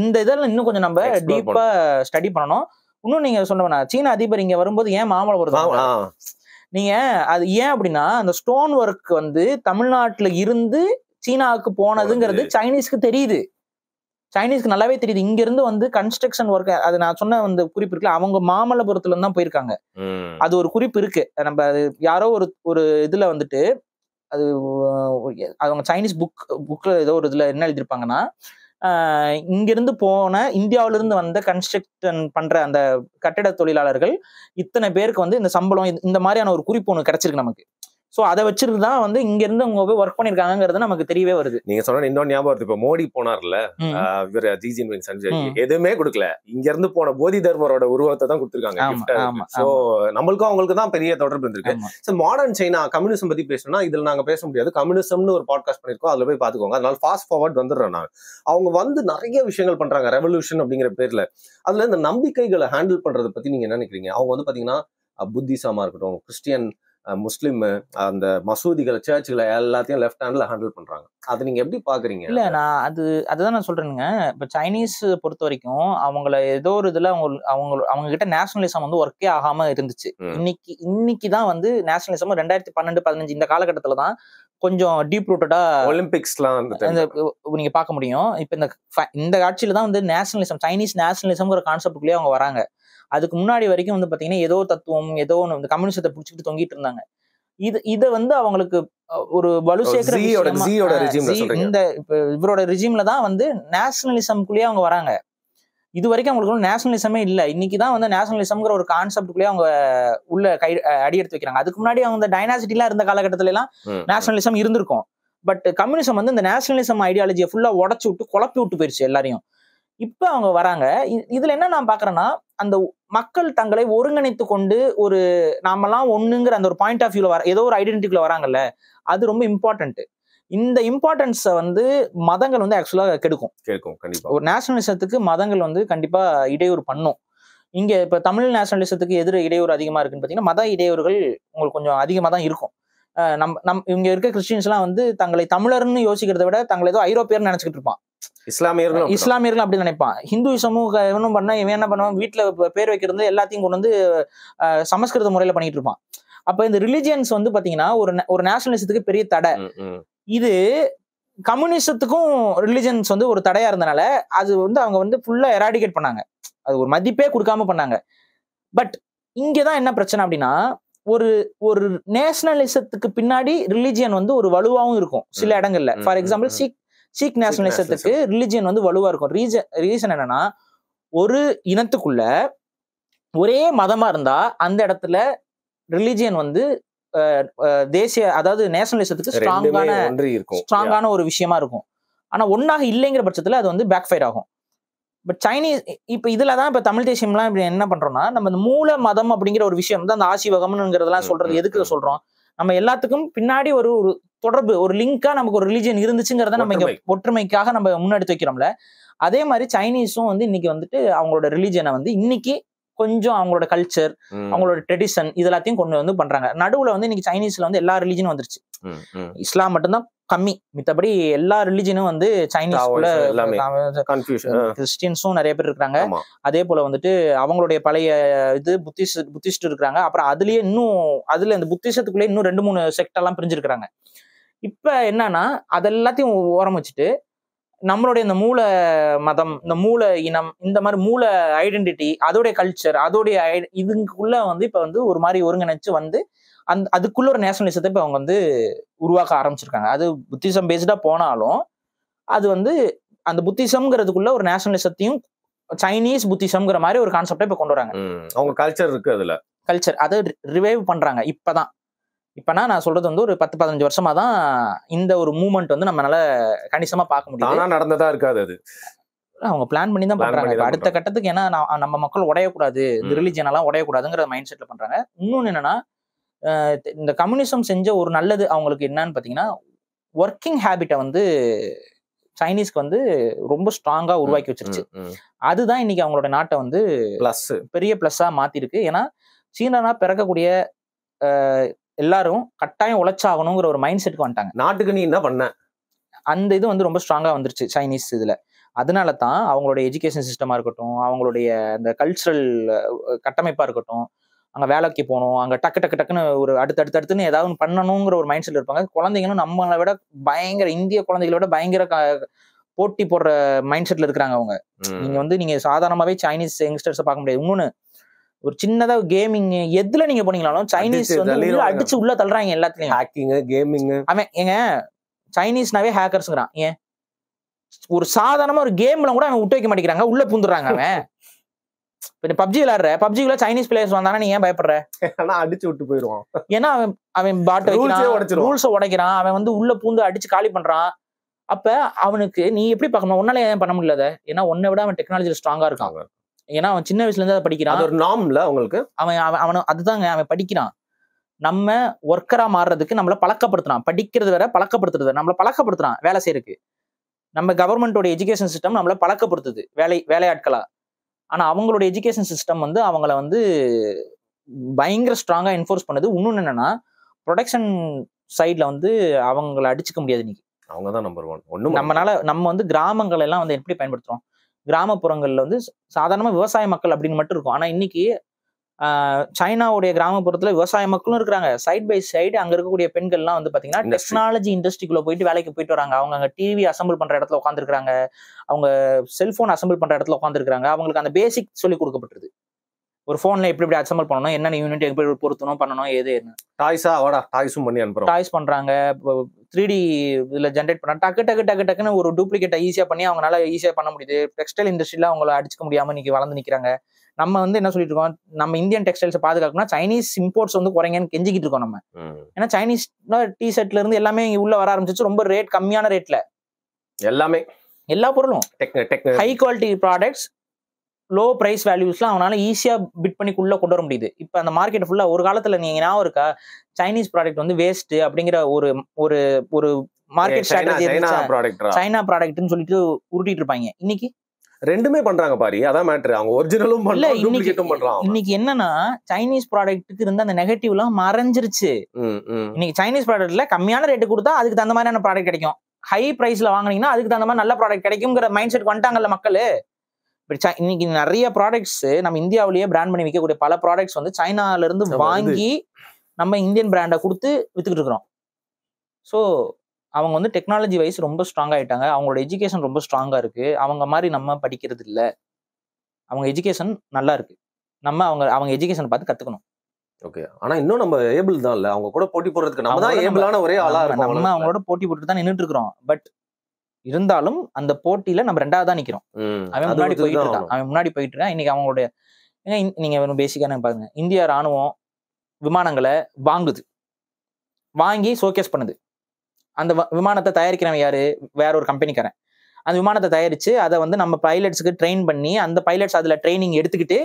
இந்த இதெல்லாம் இன்னும் கொஞ்சம் நம்ம டீப்பா ஸ்டடி பண்ணணும். இன்னும் நீங்க சொன்ன சீன அதிபர் இங்க வரும்போது ஏன் மாமல்லபுரம் நீங்க அது ஏன் அப்படின்னா அந்த ஸ்டோன் ஒர்க் வந்து தமிழ்நாட்டுல இருந்து சீனாவுக்கு போனதுங்கிறது சைனீஸ்க்கு தெரியுது. சைனீஸ்க்கு நல்லாவே தெரியுது. இங்க இருந்து வந்து கன்ஸ்ட்ரக்ஷன் ஒர்க் அது நான் சொன்ன அந்த குறிப்பு இருக்குல்ல அவங்க மாமல்லபுரத்துல இருந்து தான் போயிருக்காங்க. அது ஒரு குறிப்பு இருக்கு. நம்ம அது யாரோ ஒரு இதுல வந்துட்டு அது அவங்க சைனீஸ் புக்ல ஏதோ ஒரு இதுல என்ன எழுதியிருப்பாங்கன்னா இங்கிருந்து போன இந்தியாவில இருந்து வந்த கன்ஸ்ட்ரக்ஷன் பண்ற அந்த கட்டிட தொழிலாளர்கள் இத்தனை பேருக்கு வந்து இந்த சம்பளம் இந்த மாதிரியான ஒரு குறிப்பு ஒண்ணு கிடைச்சிருக்கு நமக்கு. சோ அதை வச்சிருந்து தான் வந்து இங்க இருந்து அவங்க போய் ஒர்க் பண்ணிருக்காங்கிறது நமக்கு தெரியவே வருது. நீங்க சொன்ன இன்னொரு ஞாபகம் வருது. இப்ப மோடி போனார்ல இவர் ஜி ஜின்பிங் சஞ்சய் எதுவுமே கொடுக்கல. இங்க இருந்து போன போதி தர்மரோட உருவத்தை தான் கொடுத்திருக்காங்க. சோ நம்மளுக்கும் அவங்களுக்கு தான் பெரிய தொடர்பு இருந்திருக்கு. சோ மாடர்ன் சைனா கம்யூனிசம் பத்தி பேசணும்னா இதுல நாங்க பேச முடியாது. கம்யூனிசம்னு ஒரு பாட்காஸ்ட் பண்ணிருக்கோம். அதுல போய் பாத்துக்கோங்க. அதனால ஃபாஸ்ட் ஃபார்வர்ட் வந்துடுறேன் நான். அவங்க வந்து நிறைய விஷயங்கள் பண்றாங்க ரெவல்யூஷன் அப்படிங்கிற பேர்ல. அதுல இந்த நம்பிக்கைகளை ஹேண்டில் பண்றதை பத்தி நீங்க என்ன நினைக்கிறீங்க? அவங்க வந்து பாத்தீங்கன்னா புத்திசமா இருக்கட்டும், கிறிஸ்டியன், முஸ்லிம், அந்த மசூதிகளை, சர்ச்சுகளை எல்லாத்தையும் லெஃப்ட் ஹேண்ட்ல ஹேண்டில் பண்றாங்க. அதை நீங்க எப்படி பாக்குறீங்க? இல்ல நான் அதுதான் நான் சொல்றேனுங்க. இப்ப சைனீஸ் பொறுத்த வரைக்கும் அவங்கள ஏதோ ஒரு இதுல அவங்க கிட்ட நேஷனலிசம் வந்து ஒர்க்கே ஆகாம இருந்துச்சு. இன்னைக்குதான் வந்து நேஷனலிசம் 2012-15 இந்த காலகட்டத்துல தான் கொஞ்சம் டீப் ரூட்டடா ஒலிம்பிக்ஸ்லாம் நீங்க பார்க்க முடியும். இப்ப இந்த ஆட்சியில தான் வந்து நேஷனலிசம் சைனீஸ் நேஷனலிசம்ங்கிற கான்செப்டுக்குள்ளேயே அவங்க வராங்க. அதுக்கு முன்னாடி வரைக்கும் வந்து பாத்தீங்கன்னா ஏதோ தத்துவம் ஏதோ ஒன்று இந்த கம்யூனிசத்தை பிடிச்சிட்டு தொங்கிட்டு இருந்தாங்க. இதை வந்து அவங்களுக்கு ஒரு வலு சேர்க்கிற இந்த இவரோட ரிஜிம்ல தான் வந்து நேஷனலிசம்குள்ளேயே அவங்க வராங்க. இது வரைக்கும் அவங்களுக்கு நேஷனலிசமே இல்லை. இன்னைக்குதான் வந்து நேஷனலிசம்ங்கிற ஒரு கான்செப்டுக்குள்ளே அவங்க உள்ள அடி எடுத்து வைக்கிறாங்க. அதுக்கு முன்னாடி அவங்க இந்த டைனாசிட்டிலாம் இருந்த காலகட்டத்தில எல்லாம் நேஷனலிசம் இருந்திருக்கும். பட் கம்யூனிசம் வந்து இந்த நேஷனலிசம் ஐடியாலஜியை ஃபுல்லா உடச்சு விட்டு குழப்பி விட்டு போயிருச்சு எல்லாரையும். இப்ப அவங்க வராங்க. இதுல என்ன நான் பாக்குறேன்னா, அந்த மக்கள் தங்களை ஒருங்கிணைத்து கொண்டு ஒரு நாமெல்லாம் ஒண்ணுங்கிற அந்த ஒரு பாயிண்ட் ஆஃப் வியூல ஏதோ ஒரு ஐடென்டிட்டிக்குள்ள வராங்கல்ல, அது ரொம்ப இம்பார்ட்டன்ட். இந்த இம்பார்ட்டன்ஸை வந்து மதங்கள் வந்து ஆக்சுவலா கெடுக்கும். கண்டிப்பா ஒரு நேஷனலிசத்துக்கு மதங்கள் வந்து கண்டிப்பா இடையூறு பண்ணும். இங்க இப்ப தமிழ் நேஷனலிசத்துக்கு இடையூறு அதிகமா இருக்குன்னு பாத்தீங்கன்னா, மத இடையூறுகள் உங்களுக்கு கொஞ்சம் அதிகமா தான் இருக்கும். இங்க இருக்க கிறிஸ்டியன்ஸ் எல்லாம் வந்து தங்களை தமிழர்னு யோசிக்கிறத விட தங்களை ஏதோ ஐரோப்பியர்னு நினைச்சுக்கிட்டு இருப்பான். இஸ்லாமியர்கள் அப்படி நினைப்பான். ஹிந்துசமும் இவனும் பண்ண இவன் என்ன பண்ணுவான், வீட்டுல பேர் வைக்கிறது எல்லாத்தையும் கொண்டு வந்து சமஸ்கிருத முறையில பண்ணிட்டு இருப்பான். அப்ப இந்த ரிலிஜியன்ஸ் வந்து பாத்தீங்கன்னா ஒரு நேஷனலிசத்துக்கு பெரிய தடை. இது கம்யூனிசத்துக்கும் ரிலிஜியன்ஸ் வந்து ஒரு தடையா இருந்தனால அது வந்து அவங்க வந்து ஃபுல்லா எராடிகேட் பண்ணாங்க. அது ஒரு மதிப்பே கொடுக்காம பண்ணாங்க. பட் இங்கதான் என்ன பிரச்சனை அப்படின்னா, ஒரு நேஷனலிசத்துக்கு பின்னாடி ரிலிஜியன் வந்து ஒரு வலுவாகவும் இருக்கும் சில இடங்கள்ல. ஃபார் எக்ஸாம்பிள் சீக் நேஷனலிசத்துக்கு ரிலிஜியன் வந்து வலுவா இருக்கும். ரீசன் என்னன்னா, ஒரு இனத்துக்குள்ள ஒரே மதமா இருந்தா அந்த இடத்துல ரிலிஜியன் வந்து தேசிய அதாவது நேஷனலிசத்துக்கு ஸ்ட்ராங்கான ஒரு விஷயமா இருக்கும். ஆனா ஒன்னாக இல்லைங்கிற பட்சத்துல அது வந்து பேக் ஃபயர் ஆகும். பட் சைனீஸ் இப்ப இதுலதான் இப்ப தமிழ் தேசியம்லாம் இப்படி என்ன பண்றோம்னா, நம்ம இந்த மூல மதம் அப்படிங்கிற ஒரு விஷயம் வந்து அந்த ஆசிவகம்ங்கிறதெல்லாம் சொல்றது எதுக்கு சொல்றோம், நம்ம எல்லாத்துக்கும் பின்னாடி ஒரு தொடர்பு ஒரு லிங்கா நமக்கு ஒரு ரிலிஜியன் இருந்துச்சுங்கிறத நம்ம இங்க ஒற்றுமைக்காக நம்ம முன்னெடுத்து வைக்கிறோம்ல. அதே மாதிரி சைனீஸும் வந்து இன்னைக்கு வந்துட்டு அவங்களோட ரிலிஜியனை வந்து இன்னைக்கு கொஞ்சம் அவங்களோட கல்ச்சர் அவங்களோட ட்ரெடிஷன் இது எல்லாத்தையும் கொண்டு வந்து பண்றாங்க. நடுவுல வந்து இன்னைக்கு சைனீஸ்ல வந்து எல்லா ரிலிஜனும் வந்துருச்சு. இஸ்லாம் மட்டும்தான் கம்மி, மித்தபடி எல்லா ரிலிஜனும் வந்து சைனீஸ்குள்ள கிறிஸ்டியன்ஸும் நிறைய பேர் இருக்காங்க. அதே போல வந்துட்டு அவங்களுடைய பழைய இது புத்திஸ்ட் இருக்காங்க. அப்புறம் அதுலயே அதுல இந்த புத்திசத்துக்குள்ளே இன்னும் 2-3 செக்ட் எல்லாம் பிரிஞ்சிருக்கிறாங்க. இப்ப என்னன்னா அதெல்லாத்தையும் ஓரம் வச்சுட்டு நம்மளுடைய இந்த மூல மதம், இந்த மூல இனம், இந்த மாதிரி மூல ஐடென்டிட்டி, அதோடைய கல்ச்சர், அதோடைய இதுக்குள்ள வந்து இப்ப வந்து ஒரு மாதிரி ஒருங்கிணைச்சு வந்து அதுக்குள்ள ஒரு நேஷனலிசத்தை இப்ப அவங்க வந்து உருவாக்க ஆரம்பிச்சிருக்காங்க. அது புத்திசம் பேஸ்டா போனாலும் அது வந்து அந்த புத்திசம்ங்கிறதுக்குள்ள ஒரு நேஷனலிசத்தையும் சைனீஸ் புத்திசம்ங்கிற மாதிரி ஒரு கான்செப்டை இப்ப கொண்டு வராங்க. அவங்க கல்ச்சர் இருக்கு, அதுல கல்ச்சர் அதை ரிவைவ் பண்றாங்க. இப்பனா நான் சொல்றது வந்து ஒரு 10-15 வருஷமா தான் இந்த ஒரு மூவ்மெண்ட் வந்து நம்மளால கணிசமா பார்க்க முடியும். நடந்ததா இருக்காது, அது அவங்க பிளான் பண்ணி தான் பண்றாங்க. அடுத்த கட்டத்துக்கு ஏன்னா நம்ம மக்கள் உடையக்கூடாது, இந்த ரிலிஜியன் எல்லாம் உடையக்கூடாதுங்கிற மைண்ட் செட்ல பண்றாங்க. இன்னொன்னு என்னன்னா, இந்த கம்யூனிசம் செஞ்ச ஒரு நல்லது அவங்களுக்கு என்னன்னு பாத்தீங்கன்னா, ஒர்க்கிங் ஹேபிட்டை வந்து சைனீஸ்க்கு வந்து ரொம்ப ஸ்ட்ராங்கா உருவாக்கி வச்சிருச்சு. அதுதான் இன்னைக்கு அவங்களோட நாட்டை வந்து பெரிய பிளஸ்ஸா மாத்திருக்கு. ஏன்னா சீனா பிறக்கக்கூடிய எல்லாரும் கட்டாயம் உழைச்சாகணுங்கிற ஒரு மைண்ட் செட்டுக்கு வந்துட்டாங்க. நாட்டுக்கு நீ என்ன பண்ண அந்த இது வந்து ரொம்ப ஸ்ட்ராங்கா வந்துருச்சு சைனீஸ் இதுல. அதனால தான் அவங்களுடைய எஜுகேஷன் சிஸ்டமா இருக்கட்டும், அவங்களுடைய அந்த கல்ச்சரல் கட்டமைப்பா இருக்கட்டும், அங்க வேலைக்கு போகணும், அங்க டக்குன்னு ஒரு அடுத்துன்னு ஏதாவது பண்ணணுங்கிற ஒரு மைண்ட் செட் இருப்பாங்க. குழந்தைங்களும் நம்மளை விட இந்திய குழந்தைகளை விட பயங்கர போட்டி போடுற மைண்ட் செட்ல இருக்கிறாங்க அவங்க. நீங்க சாதாரணமாவே சைனீஸ் யங்ஸ்டர்ஸை பார்க்க முடியாது. இன்னொன்னு ஒரு சின்னதா கேமிங் எதுல நீங்க போனீங்களாலும் சைனீஸ் வந்து அடிச்சு உள்ள தள்ளுறாங்க எல்லாத்துலயும். Hacking, gaming. அவன் ஏங்க சைனீஸ்னாவே ஹேக்கர்ஸ்ங்கிறான். ஏன் ஒரு சாதாரணமா ஒரு கேம்ல கூட அவன் விட்டு வைக்க மாட்டேங்கிறாங்க, உள்ள பூந்துடுறாங்க. அவன் இப்ப பப்ஜி விளையாடுற, பப்ஜிக்குள்ள சைனீஸ் பிளேயர்ஸ் வந்தானா நீ ஏன் பயப்படுற? அடிச்சு விட்டு போயிடுவான். ஏன்னா அவன் பாட்டை ரூல்ஸ உடைக்கிறான், அவன் வந்து உள்ள பூந்து அடிச்சு காலி பண்றான். அப்ப அவனுக்கு நீ எப்படி பார்க்கணும், உன்னால ஏன் பண்ண முடியல? ஏன்னா உன்னை விட அவன் டெக்னாலஜில ஸ்ட்ராங்கா இருக்காங்க. ஏன்னா அவன் சின்ன வயசுல இருந்து அதை படிக்கிறான். ஒரு நாம்ல அவங்களுக்கு அவன் அதுதாங்க அவன் படிக்கிறான். நம்ம ஒர்க்கரா மாறுறதுக்கு நம்மள பழக்கப்படுத்துறான். படிக்கிறது வேற, பழக்கப்படுத்துறது நம்மள பழக்கப்படுத்துறான் வேலை செய்யறதுக்கு. நம்ம கவர்மெண்டோட எஜுகேஷன் சிஸ்டம் நம்மள பழக்கப்படுத்துது வேலையாட்களா. ஆனா அவங்களோட எஜுகேஷன் சிஸ்டம் வந்து அவங்கள வந்து பயங்கர ஸ்ட்ராங்கா என்ஃபோர்ஸ் பண்ணுது. இன்னொன்னு என்னன்னா, ப்ரொடக்ஷன் சைட்ல வந்து அவங்கள அடிச்சுக்க முடியாது. இன்னைக்கு அவங்கதான் நம்பர் 1. நம்ம வந்து கிராமங்கள் எல்லாம் வந்து எப்படி பயன்படுத்துறோம், கிராமப்புறங்கள்ல வந்து சாதாரணமா விவசாய மக்கள் அப்படின்னு மட்டும் இருக்கும். ஆனா இன்னைக்கு சைனாவுடைய கிராமப்புறத்துல விவசாய மக்களும் இருக்கிறாங்க. சைட் பை சைடு அங்க இருக்கக்கூடிய பெண்கள்லாம் வந்து பாத்தீங்கன்னா டெக்னாலஜி இண்டஸ்ட்ரிக்குள்ள வேலைக்கு போயிட்டு வராங்க. அவங்க அங்க டிவி அசம்பிள் பண்ற இடத்துல உட்காந்துருக்காங்க, அவங்க செல்போன் அசம்பிள் பண்ற இடத்துல உட்காந்துருக்காங்க. அவங்களுக்கு அந்த பேசிக் சொல்லி கொடுக்கப்பட்டிருது. ஒரு ஃபோன்ல எப்படி அசம்பிள் பண்ணணும், என்னென்ன யூனிட் எப்படி பொருத்தணும் பண்ணணும், ஏது என்ன டாய்ஸா வாடா டாய்ஸும் பண்ணி அனுப்புறோம். டாய்ஸ் பண்றாங்க, 3D இதுல ஜென்ரேட் பண்ண டக்குன்னு ஒரு டூப்ளிகேட்டை ஈஸியா பண்ணி அவங்களால ஈஸியா பண்ண முடியுது. டெக்ஸ்டைல் இண்டஸ்ட்ரியில அவங்கள அடிச்சுக்க முடியாம இன்னைக்கு வளர்ந்து நிக்கிறாங்க. நம்ம வந்து என்ன சொல்லிட்டு இருக்கோம், நம்ம இந்தியன் டெக்ஸ்டைல்ஸ் பாதுகாக்கணும்னா சைனீஸ் இம்போர்ட்ஸ் வந்து குறைங்கன்னு கெஞ்சிக்கிட்டு இருக்கோம் நம்ம. ஏன்னா சைனீஸ் டிஷர்ட்ல இருந்து எல்லாமே இங்க உள்ள வர ஆரம்பிச்சிச்சு, ரொம்ப ரேட் கம்மியான ரேட்ல எல்லாமே எல்லா பொருளும் high quality products low price வேல்யூஸ்லாம் அவனால ஈஸியா பிட் பண்ணி உள்ள கொண்டு வர முடியுது. இப்ப அந்த மார்க்கெட் ஃபுல்லா ஒரு காலத்துல நீங்க ஞாபகம் இருக்கா, சைனீஸ் ப்ராடக்ட் வந்து வேஸ்ட் அப்படிங்கிற ஒரு ஒரு ஒரு மார்க்கெட் ஸ்ட்ராட்டஜி, சைனா ப்ராடக்ட்னு சொல்லிட்டு உருட்டிட்டு இருப்பாங்க. இன்னைக்கு ரெண்டுமே பண்றாங்க பாரு, அதான் மேட்டர். அவங்க ஒரிஜினலும் பண்றாங்க, டூப்ளிகேட்டும் பண்றாங்க. இன்னைக்கு என்னன்னா சைனீஸ் ப்ராடக்ட்டுக்கு இருந்த அந்த நெகட்டிவ் எல்லாம் மறைஞ்சிருச்சு. இன்னைக்கு சைனீஸ் ப்ராடக்ட்ல கம்மியான ரேட்டு கொடுத்தா அதுக்கு தகுந்த மாதிரியான ப்ராடக்ட் கிடைக்கும், ஹை பிரைஸ்ல வாங்குனீங்கன்னா அதுக்கு தகுந்த மாதிரி நல்ல ப்ராடக்ட் கிடைக்குங்கிற மைண்ட் செட் வந்துட்டாங்கல்ல மக்கள். இன்னைக்கு நிறைய ப்ராடக்ட்ஸ் நம்ம இந்தியாவிலேயே பிராண்ட் பண்ணி விற்கக்கூடிய பல ப்ராடக்ட்ஸ் வந்து சைனால இருந்து வாங்கி நம்ம இந்தியன் பிராண்டை கொடுத்து வித்துக்கிட்டு இருக்கிறோம். ஸோ அவங்க வந்து டெக்னாலஜி வைஸ் ரொம்ப ஸ்ட்ராங் ஆயிட்டாங்க, அவங்களோட எஜுகேஷன் ரொம்ப ஸ்ட்ராங்கா இருக்கு. அவங்க மாதிரி நம்ம படிக்கிறது இல்லை, அவங்க எஜுகேஷன் நல்லா இருக்கு, நம்ம அவங்க எஜுகேஷன் பார்த்து கத்துக்கணும். ஓகே, ஆனா இன்னும் நம்ம ஏபிள் தான் இல்ல, அவங்க கூட போட்டி போடுறதுக்கு நம்ம தான் ஏபிளான ஒரே ஆளா இருக்கோம். நம்ம அவங்களோட போட்டி போட்டுட்டு தான் நின்றுட்டு இருக்கிறோம். பட் இருந்தாலும் அந்த போட்டியில நம்ம 2வது தான் நிக்கிறோம். அவன் முன்னாடி போயிட்டு இருக்கான். இன்னைக்கு அவங்களுடைய நீங்க பேசிக்கான பாருங்க, இந்தியா ராணுவம் விமானங்களை வாங்கி ஷோகேஸ் பண்ணுது. அந்த விமானத்தை தயாரிக்கிறவன் யாரு, வேற ஒரு கம்பெனிக்காரன். அந்த விமானத்தை தயாரிச்சு அதை வந்து நம்ம பைலட்ஸுக்கு ட்ரெயின் பண்ணி அந்த பைலட்ஸ் அதுல ட்ரைனிங் எடுத்துக்கிட்டு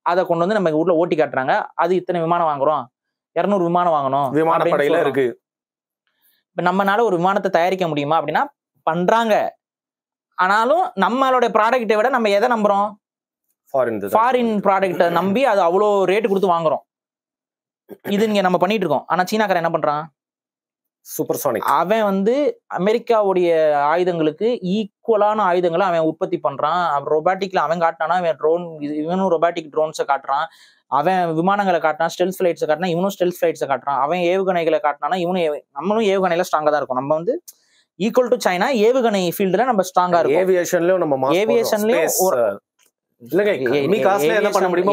அதை கொண்டு வந்து நம்ம ஊர்ல ஓட்டி காட்டுறாங்க. அது இத்தனை விமானம் வாங்குறோம், 200 விமானம் வாங்கணும், விமானப்படையில இருக்கு. இப்ப நம்மனால ஒரு விமானத்தை தயாரிக்க முடியுமா அப்படின்னா பண்றாங்க. ஆனாலும் நம்மளோட ப்ராடக்ட்டை விட நம்ம எதை நம்புறோம், ஃபாரின் ப்ராடக்ட்டை நம்பி அது அவ்வளோ ரேட்டு கொடுத்து வாங்குறோம். இது இங்க நம்ம பண்ணிட்டு இருக்கோம். ஆனா சீனாக்காரன் என்ன பண்றான், சூப்பர்சானிக். அவன் வந்து அமெரிக்காவுடைய ஆயுதங்களுக்கு ஈக்குவலான ஆயுதங்களை அவன் உற்பத்தி பண்றான். ரொபாட்டிக்ல அவன் காட்டினானா, அவன் ட்ரோன், இவனும் ரொபாட்டிக் ட்ரோன்ஸை காட்டுறான். அவன் விமானங்களை காட்டினான், ஸ்டெல்த் ஃபிளைட்ஸை காட்டினா இவனும் ஸ்டெல்த் ஃபிளைட்ஸை காட்டுறான். அவன் ஏவுகணைகளை காட்டினானா இவனும், நம்மளும் ஏவுகணையில ஸ்ட்ராங்கா தான் இருக்கும். நம்ம வந்து ஈக்குவல் டு சைனா ஏவுகணை ஃபீல்டுல நம்ம ஸ்ட்ராங்கா இருக்கும்.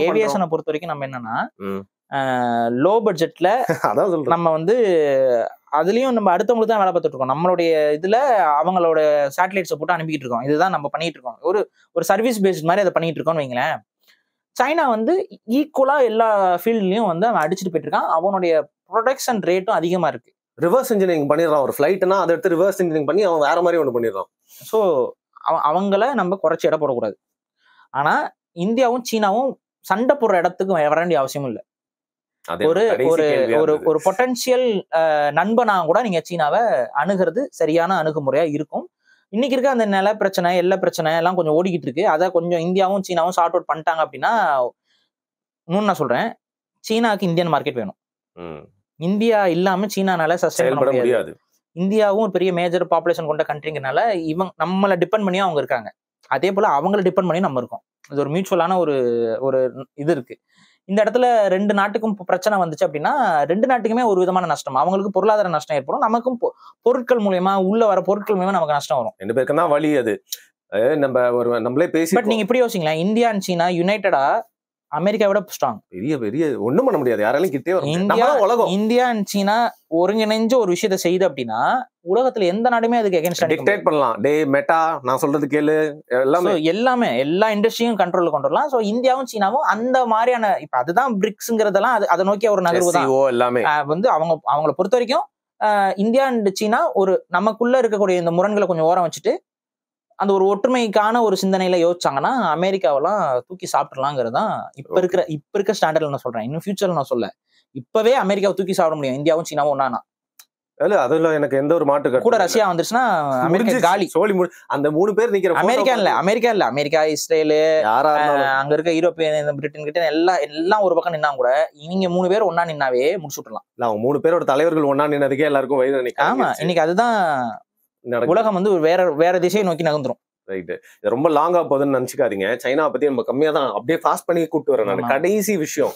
ஏவியேஷனை பொறுத்த வரைக்கும் நம்ம என்னன்னா லோ பட்ஜெட்ல நம்ம வந்து அதுலயும் நம்ம அடுத்தவங்களுக்கு தான் வேலை பார்த்துட்டு இருக்கோம். நம்மளுடைய இதுல அவங்களோட சேட்டலைட்ஸை போட்டு அனுப்பிட்டு இருக்கோம். இதுதான் நம்ம பண்ணிட்டு இருக்கோம். ஒரு சர்வீஸ் பேஸ்ட் மாதிரி அதை பண்ணிட்டு இருக்கோம்னு வைங்களேன். சைனா வந்து ஈக்குவலா எல்லா ஃபீல்ட்லயும் வந்து அவன் அடிச்சுட்டு போயிட்டு இருக்கான். அவனுடைய ப்ரொடக்ஷன் ரேட்டும் அதிகமா இருக்கு. ரிவர்ஸ் இன்ஜினியரிங் பண்ணிடுறான். ஒரு ஃபிளைட்னா அதை எடுத்து ரிவர்ஸ் இன்ஜினியரிங் பண்ணி அவன் வேற மாதிரி ஒன்று பண்ணிடுறான். ஸோ அவங்கள நம்ம குறைச்சி இடம் போடக்கூடாது. ஆனா இந்தியாவும் சீனாவும் சண்டை போடுற இடத்துக்கு வர வேண்டிய அவசியமும் இல்லை. ஒரு பொட்டன்சியல் நண்பனா கூட நீங்க சீனாவை அணுகிறது சரியான அணுகுமுறையா இருக்கும். இன்னைக்கு இருக்க அந்த நில பிரச்சனை, எல்லா பிரச்சனை எல்லாம் கொஞ்சம் ஓடிக்கிட்டு இருக்கு. அதை கொஞ்சம் இந்தியாவும் சீனாவும் சார்ட் அவுட் பண்ணிட்டாங்க அப்படின்னா, இன்னும் நான் சொல்றேன், சீனாவுக்கு இந்தியன் மார்க்கெட் வேணும். இந்தியா இல்லாம சீனானால சஸ்டைன் பண்ண முடியாது. இந்தியாவும் ஒரு பெரிய மேஜர் பாப்புலேஷன் கொண்ட கண்ட்ரிங்கனால நம்மளை டிபெண்ட் பண்ணி அவங்க இருக்காங்க. அதே போல அவங்கள டிபெண்ட் பண்ணி நம்ம இருக்கோம். இது ஒரு மியூச்சுவலான ஒரு இது இருக்கு. இந்த இடத்துல 2 நாட்டுக்கும் பிரச்சனை வந்துச்சு அப்படின்னா 2 நாட்டுக்குமே ஒரு விதமான நஷ்டம். அவங்களுக்கு பொருளாதார நஷ்டம் ஏற்படும், நமக்கும் பொருட்கள் மூலியமா உள்ள வர பொருட்கள் மூலமா நமக்கு நஷ்டம் வரும். 2 பேருக்கு தான் வழி. அது நம்மளே பேசி. பட் நீங்க இப்படி யோசிங்களேன், இந்தியா அண்ட் சீனா யுனைடடா அமெரிக்காவோட ஸ்ட்ராங். பெரிய ஒண்ணும் பண்ண முடியாது, யாராலையும் கிட்டே வரும். இந்தியா அண்ட் சீனா ஒருங்கிணைஞ்ச ஒரு விஷயத்தை செய்யுது அப்படின்னா உலகத்துல எந்த நாடுமே அதுக்கு அகைன்ஸ்ட் டிக்டேட் பண்ணலாம். டே மெட்டா நான் சொல்றது கேளு, எல்லாமே எல்லா இண்டஸ்ட்ரியும் கண்ட்ரோல்ல கொண்டு வரலாம். சோ இந்தியாவும் சீனாவும் அந்த மாதிரியான, இப்ப அதுதான் பிரிக்ஸ்ங்கிறதெல்லாம் அதை நோக்கிய ஒரு நகர்வு தான். எல்லாமே வந்து அவங்களை பொறுத்த வரைக்கும் இந்தியா அண்ட் சீனா ஒரு நமக்குள்ள இருக்கக்கூடிய இந்த முரண்களை கொஞ்சம் ஓரம் வச்சுட்டு அந்த ஒரு ஒற்றுமைக்கான ஒரு சிந்தனையில யோசிச்சாங்கன்னா அமெரிக்காவெல்லாம் தூக்கி சாப்பிடலாங்கிறது தான் இப்ப இருக்க ஸ்டாண்டர்ட்ல நான் சொல்றேன். இன்னும் ஃபியூச்சர்ல நான் சொல்ல, இப்பவே அமெரிக்காவை தூக்கி சாப்பிட முடியும் இந்தியாவும் சீனாவும் ஒன்னானா. அதுல எனக்கு எந்த ஒரு மாட்டு கூட ரஷ்யா வந்துருச்சுன்னா அமெரிக்கா காலி. அந்த 3 பேர் நிக்கிற அமெரிக்கா இல்ல அமெரிக்கா இஸ்ரேலு அங்க இருக்க யூரோப்பியன் பிரிட்டன் கிட்ட எல்லாம் ஒரு பக்கம் நின்னா கூட இவங்க 3 பேர் ஒன்னா நின்னாவே முடிச்சு விட்டுலாம். அவங்க 3 பேரோட தலைவர்கள் ஒன்னா நின்னதுக்கே எல்லாருக்கும் வயிறு நிக்க. ஆமா, இன்னைக்கு அதுதான் உலகம் வந்து வேற திசையை நோக்கி நகர்ந்துரும். ரைட்டு, ரொம்ப லாங்கா போகுதுன்னு நினைச்சுக்காதீங்க. சைனா பத்தி நம்ம கம்மியா தான் அப்படியே ஃபாஸ்ட் பண்ணி கூப்பிட்டு வரேன் நான். கடைசி விஷயம்,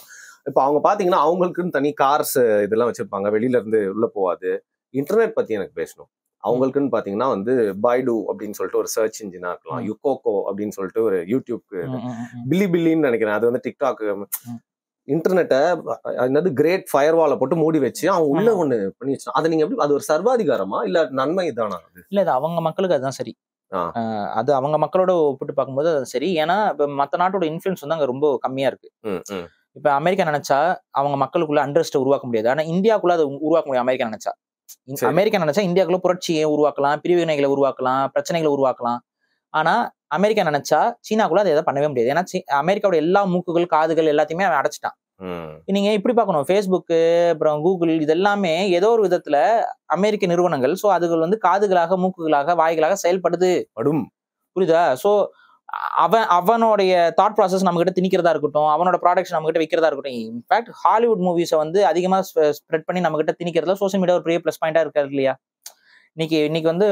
இப்ப அவங்க பாத்தீங்கன்னா அவங்களுக்குன்னு தனி கார்ஸ் இதெல்லாம் வச்சிருப்பாங்க, வெளியில இருந்து உள்ள போவாது. இன்டர்நெட் பத்தி எனக்கு பேசணும். அவங்களுக்குன்னு பாத்தீங்கன்னா வந்து பைடு அப்படின்னு சொல்லிட்டு ஒரு சர்ச் இன்ஜினா இருக்கலாம், யுகோகோ அப்படின்னு சொல்லிட்டு ஒரு யூடியூப்க்கு, பில்லின்னு நினைக்கிறேன், அது வந்து டிக்டாக், இன்டர்நெட்டை என்னது கிரேட் ஃபயர்வாலை போட்டு மூடி வச்சு அவன் உள்ள ஒண்ணு பண்ணி வச்சான். அதை நீங்க எப்படி, அது ஒரு சர்வாதிகாரமா இல்ல நன்மை தானா? இல்ல இது அவங்க மக்களுக்கு அதுதான் சரி. அது அவங்க மக்களோட ஒப்பிட்டு பார்க்கும்போது அது சரி. ஏன்னா இப்ப மத்த நாட்டோட இன்ஃபுளுன்ஸ் வந்து அங்க ரொம்ப கம்மியா இருக்கு. இப்ப அமெரிக்கா நினைச்சா அவங்க மக்களுக்குள்ள அண்டர்ஸ்ட உருவாக்க முடியாது. ஆனா இந்தியாக்குள்ள அதை உருவாக்க முடியும். அமெரிக்கா நினைச்சா அமெரிக்கா நினைச்சா இந்தியாக்குள்ள புரட்சியை உருவாக்கலாம், பிரிவினைகளை உருவாக்கலாம், பிரச்சனைகளை உருவாக்கலாம். ஆனா அமெரிக்கா நினைச்சா சீனாக்குள்ள அதை எதாவது பண்ணவே முடியாது. ஏன்னா அமெரிக்காவோட எல்லா மூக்குகள், காதுகள் எல்லாத்தையுமே அவன் அடைச்சிட்டான். நீங்க இப்படி பார்க்கணும், ஃபேஸ்புக், அப்புறம் கூகுள், இது எல்லாமே ஏதோ ஒரு விதத்துல அமெரிக்க நிறுவனங்கள். சோ அதுகள் வந்து காதுகளாக, மூக்குகளாக, வாய்களாக செயல்படுது. புரியுதா? சோ அவனுடைய தாட் ப்ராசஸ் நம்ம கிட்ட திணிக்கிறதா இருக்கட்டும், அவனோட ப்ராடக்ட்ஸ் நம்ம கிட்ட விற்கிறதா இருக்கட்டும். இன்ஃபேக்ட் ஹாலிவுட் மூவிஸை வந்து அதிகமா ஸ்ப்ரெட் பண்ணி நம்ம கிட்ட திணிக்கிறதுல சோசியல் மீடியா ஒரு பெரிய பிளஸ் பாயிண்டா இருக்காது இல்லையா? இன்னைக்கு வந்து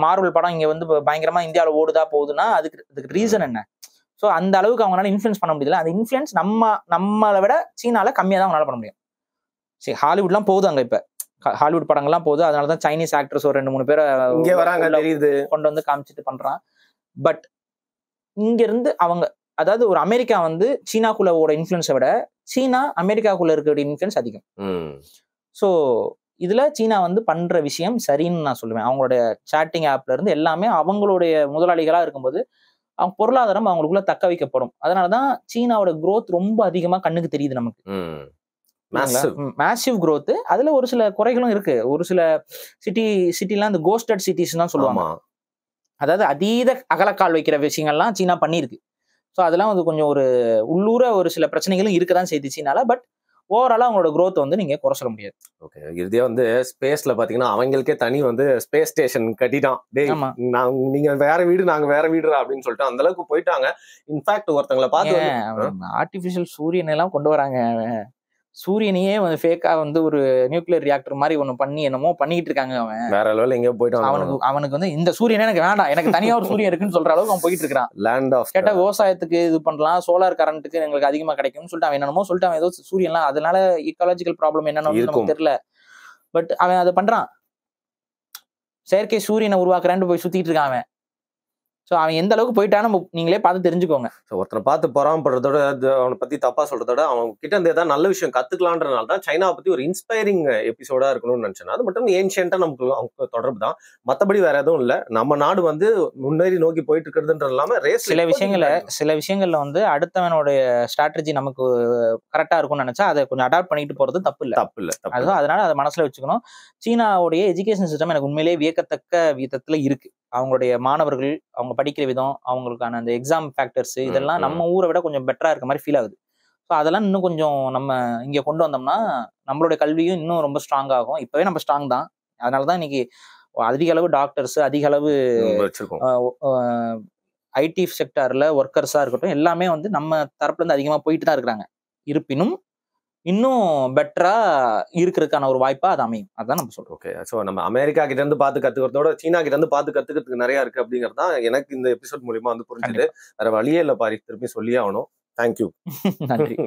மார்வல் படம் இங்க வந்து பயங்கரமா இந்தியாவில் ஓடுதா போகுதுன்னா அதுக்கு ரீசன் என்ன? ஸோ அந்த அளவுக்கு அவங்களால இன்ஃபுளுன்ஸ் பண்ண முடியல. அந்த இன்ஃபுளுன்ஸ் நம்மளை விட சீனால கம்மியாக தான் அவங்களால பண்ண முடியும். சரி, ஹாலிவுட்லாம் போகுது, அங்க இப்ப ஹாலிவுட் படங்கள்லாம் போகுது. அதனாலதான் சைனீஸ் ஆக்டர்ஸ் ஒரு 2-3 பேரை இங்க வராங்க, தெரியுது, கொண்டு வந்து காமிச்சிட்டு பண்றான். பட் இங்க இருந்து அவங்க, அதாவது ஒரு அமெரிக்கா வந்து சீனாக்குள்ளோட இன்ஃபுளுன்ஸை விட சீனா அமெரிக்காக்குள்ள இருக்கிற இன்ஃபுளுன்ஸ் அதிகம். ஸோ இதுல சீனா வந்து பண்ற விஷயம் சரின்னு நான் சொல்லுவேன். அவங்களோட சாட்டிங் ஆப்ல இருந்து எல்லாமே அவங்களுடைய முதலாளிகளா இருக்கும்போது அவங்க பொருளாதாரம் அவங்களுக்குள்ள தக்க வைக்கப்படும். அதனாலதான் சீனாவோட growth ரொம்ப அதிகமா கண்ணுக்கு தெரியுது நமக்கு. Massive growth. அதுல ஒரு சில குறைகளும் இருக்கு. ஒரு சில சிட்டிலாம் இந்த கோஸ்டட் சிட்டிஸ் தான் சொல்லுவாங்க. அதாவது அதீத அகலக்கால் வைக்கிற விஷயங்கள்லாம் சீனா பண்ணிருக்கு. ஸோ அதெல்லாம் வந்து கொஞ்சம் ஒரு உள்ளூர ஒரு சில பிரச்சனைகளும் இருக்கதான் செய்து சீனால. பட் ஓவராலா அவங்களோட growth வந்து நீங்க குறை சொல்ல முடியாது. ஓகே, இறுதியா வந்து ஸ்பேஸ்ல பாத்தீங்கன்னா அவங்களுக்கே தனி வந்து ஸ்பேஸ் ஸ்டேஷன் கட்டிட்டான். டேய், நீங்க வேற வீடு, நாங்க வேற வீடுறா அப்படின்னு சொல்லிட்டு அந்த அளவுக்கு போயிட்டாங்க. இன்ஃபேக்ட் ஒருத்தங்களை பார்த்து ஆர்டிபிஷியல் சூரியன் எல்லாம் கொண்டு வராங்க. சூரியனையே வந்து ஃபேக்கா வந்து ஒரு நியூக்ளியர் ரியாக்டர் மாதிரி ஒண்ணு பண்ணி என்னமோ பண்ணிட்டு இருக்காங்க. அவன் வேற லெவல்ல எங்கேயோ போயிட்டான். அவனுக்கு வந்து இந்த சூரியனே எனக்கு வேண்டாம், எனக்கு தனியா ஒரு சூரியன் இருக்குன்னு சொல்ற அளவுக்கு அவன் போயிட்டு இருக்கான். லேண்ட் ஆஃப் கேட்டா விவசாயத்துக்கு இது பண்ணலாம், சோலார் கரண்ட்டுக்கு எங்களுக்கு அதிகமா கிடைக்கும்னு சொல்லிட்டு அவன் என்னமோ சொல்லிட்டு அவன் ஏதோ சூரியன்லாம் அதனால ஈக்காலஜிக்கல் ப்ராப்ளம் என்னன்னு நமக்கு தெரியல. பட் அவன் அதை பண்றான். செயற்கை சூரியனை உருவாக்குறான்னு போய் சுத்திட்டு இருக்கான் அவன். ஸோ அவன் எந்த அளவுக்கு போயிட்டான்னு நீங்களே பார்த்து தெரிஞ்சுக்கோங்க. ஒருத்தனை பார்த்து பொறாமப்படுறதோட, அவனை பத்தி தப்பா சொல்றதோட, அவன் கிட்ட இருந்து ஏதாவது நல்ல விஷயம் கத்துக்கலான்றதுனால தான் சைனாவை பத்தி ஒரு இன்ஸ்பைரிங் எபிசோடா இருக்கணும்னு நினைச்சேன். அது மட்டும் ஏன்ஷியன்ட்டா நமக்கு அவங்க தொடர்பு தான், மற்றபடி வேற எதுவும் இல்லை. நம்ம நாடு வந்து முன்னேறி நோக்கி போயிட்டு இருக்கிறதுன்றது இல்லாம சில விஷயங்கள்ல வந்து அடுத்தவனுடைய ஸ்ட்ராட்டஜி நமக்கு கரெக்டா இருக்கும்னு நினைச்சா அதை கொஞ்சம் அடாப்ட் பண்ணிட்டு போறது தப்பு இல்லை. அதுதான், அதனால அதை மனசுல வச்சுக்கணும். சீனாவுடைய எஜுகேஷன் சிஸ்டம் எனக்கு உண்மையிலேயே வியக்கத்தக்க விதத்துல இருக்கு. அவங்களுடைய மாணவர்கள், அவங்க படிக்கிற விதம், அவங்களுக்கான அந்த எக்ஸாம் ஃபேக்டர்ஸ், இதெல்லாம் நம்ம ஊரை விட கொஞ்சம் பெட்டரா இருக்க மாதிரி ஃபீல் ஆகுது. ஸோ அதெல்லாம் இன்னும் கொஞ்சம் நம்ம இங்க கொண்டு வந்தோம்னா நம்மளுடைய கல்வியும் இன்னும் ரொம்ப ஸ்ட்ராங் ஆகும். இப்பவே நம்ம ஸ்ட்ராங் தான். அதனாலதான் இன்னைக்கு அதிக அளவு டாக்டர்ஸ், அதிக அளவு ஐடி செக்டார்ல ஒர்க்கர்ஸா இருக்கட்டும், எல்லாமே வந்து நம்ம தரப்புல இருந்து அதிகமா போயிட்டு தான் இருக்கிறாங்க. இருப்பினும் இன்னும் பெட்டரா இருக்கிறதுக்கான ஒரு வாய்ப்பா அது அமையும். அதான் நம்ம சொல்றோம். ஓகே, ஸோ நம்ம அமெரிக்கா கிட்ட இருந்து பார்த்து கத்துக்கிறதோட சீனா கிட்ட இருந்து பார்த்து கத்துக்கிறதுக்கு நிறைய இருக்கு அப்படிங்கிறது தான் எனக்கு இந்த எபிசோட் மூலியமா வந்து புரிஞ்சுது. வேற வழியே இல்லை பாரி, திருப்பி சொல்லியே ஆகணும். தேங்க்யூ. நன்றி.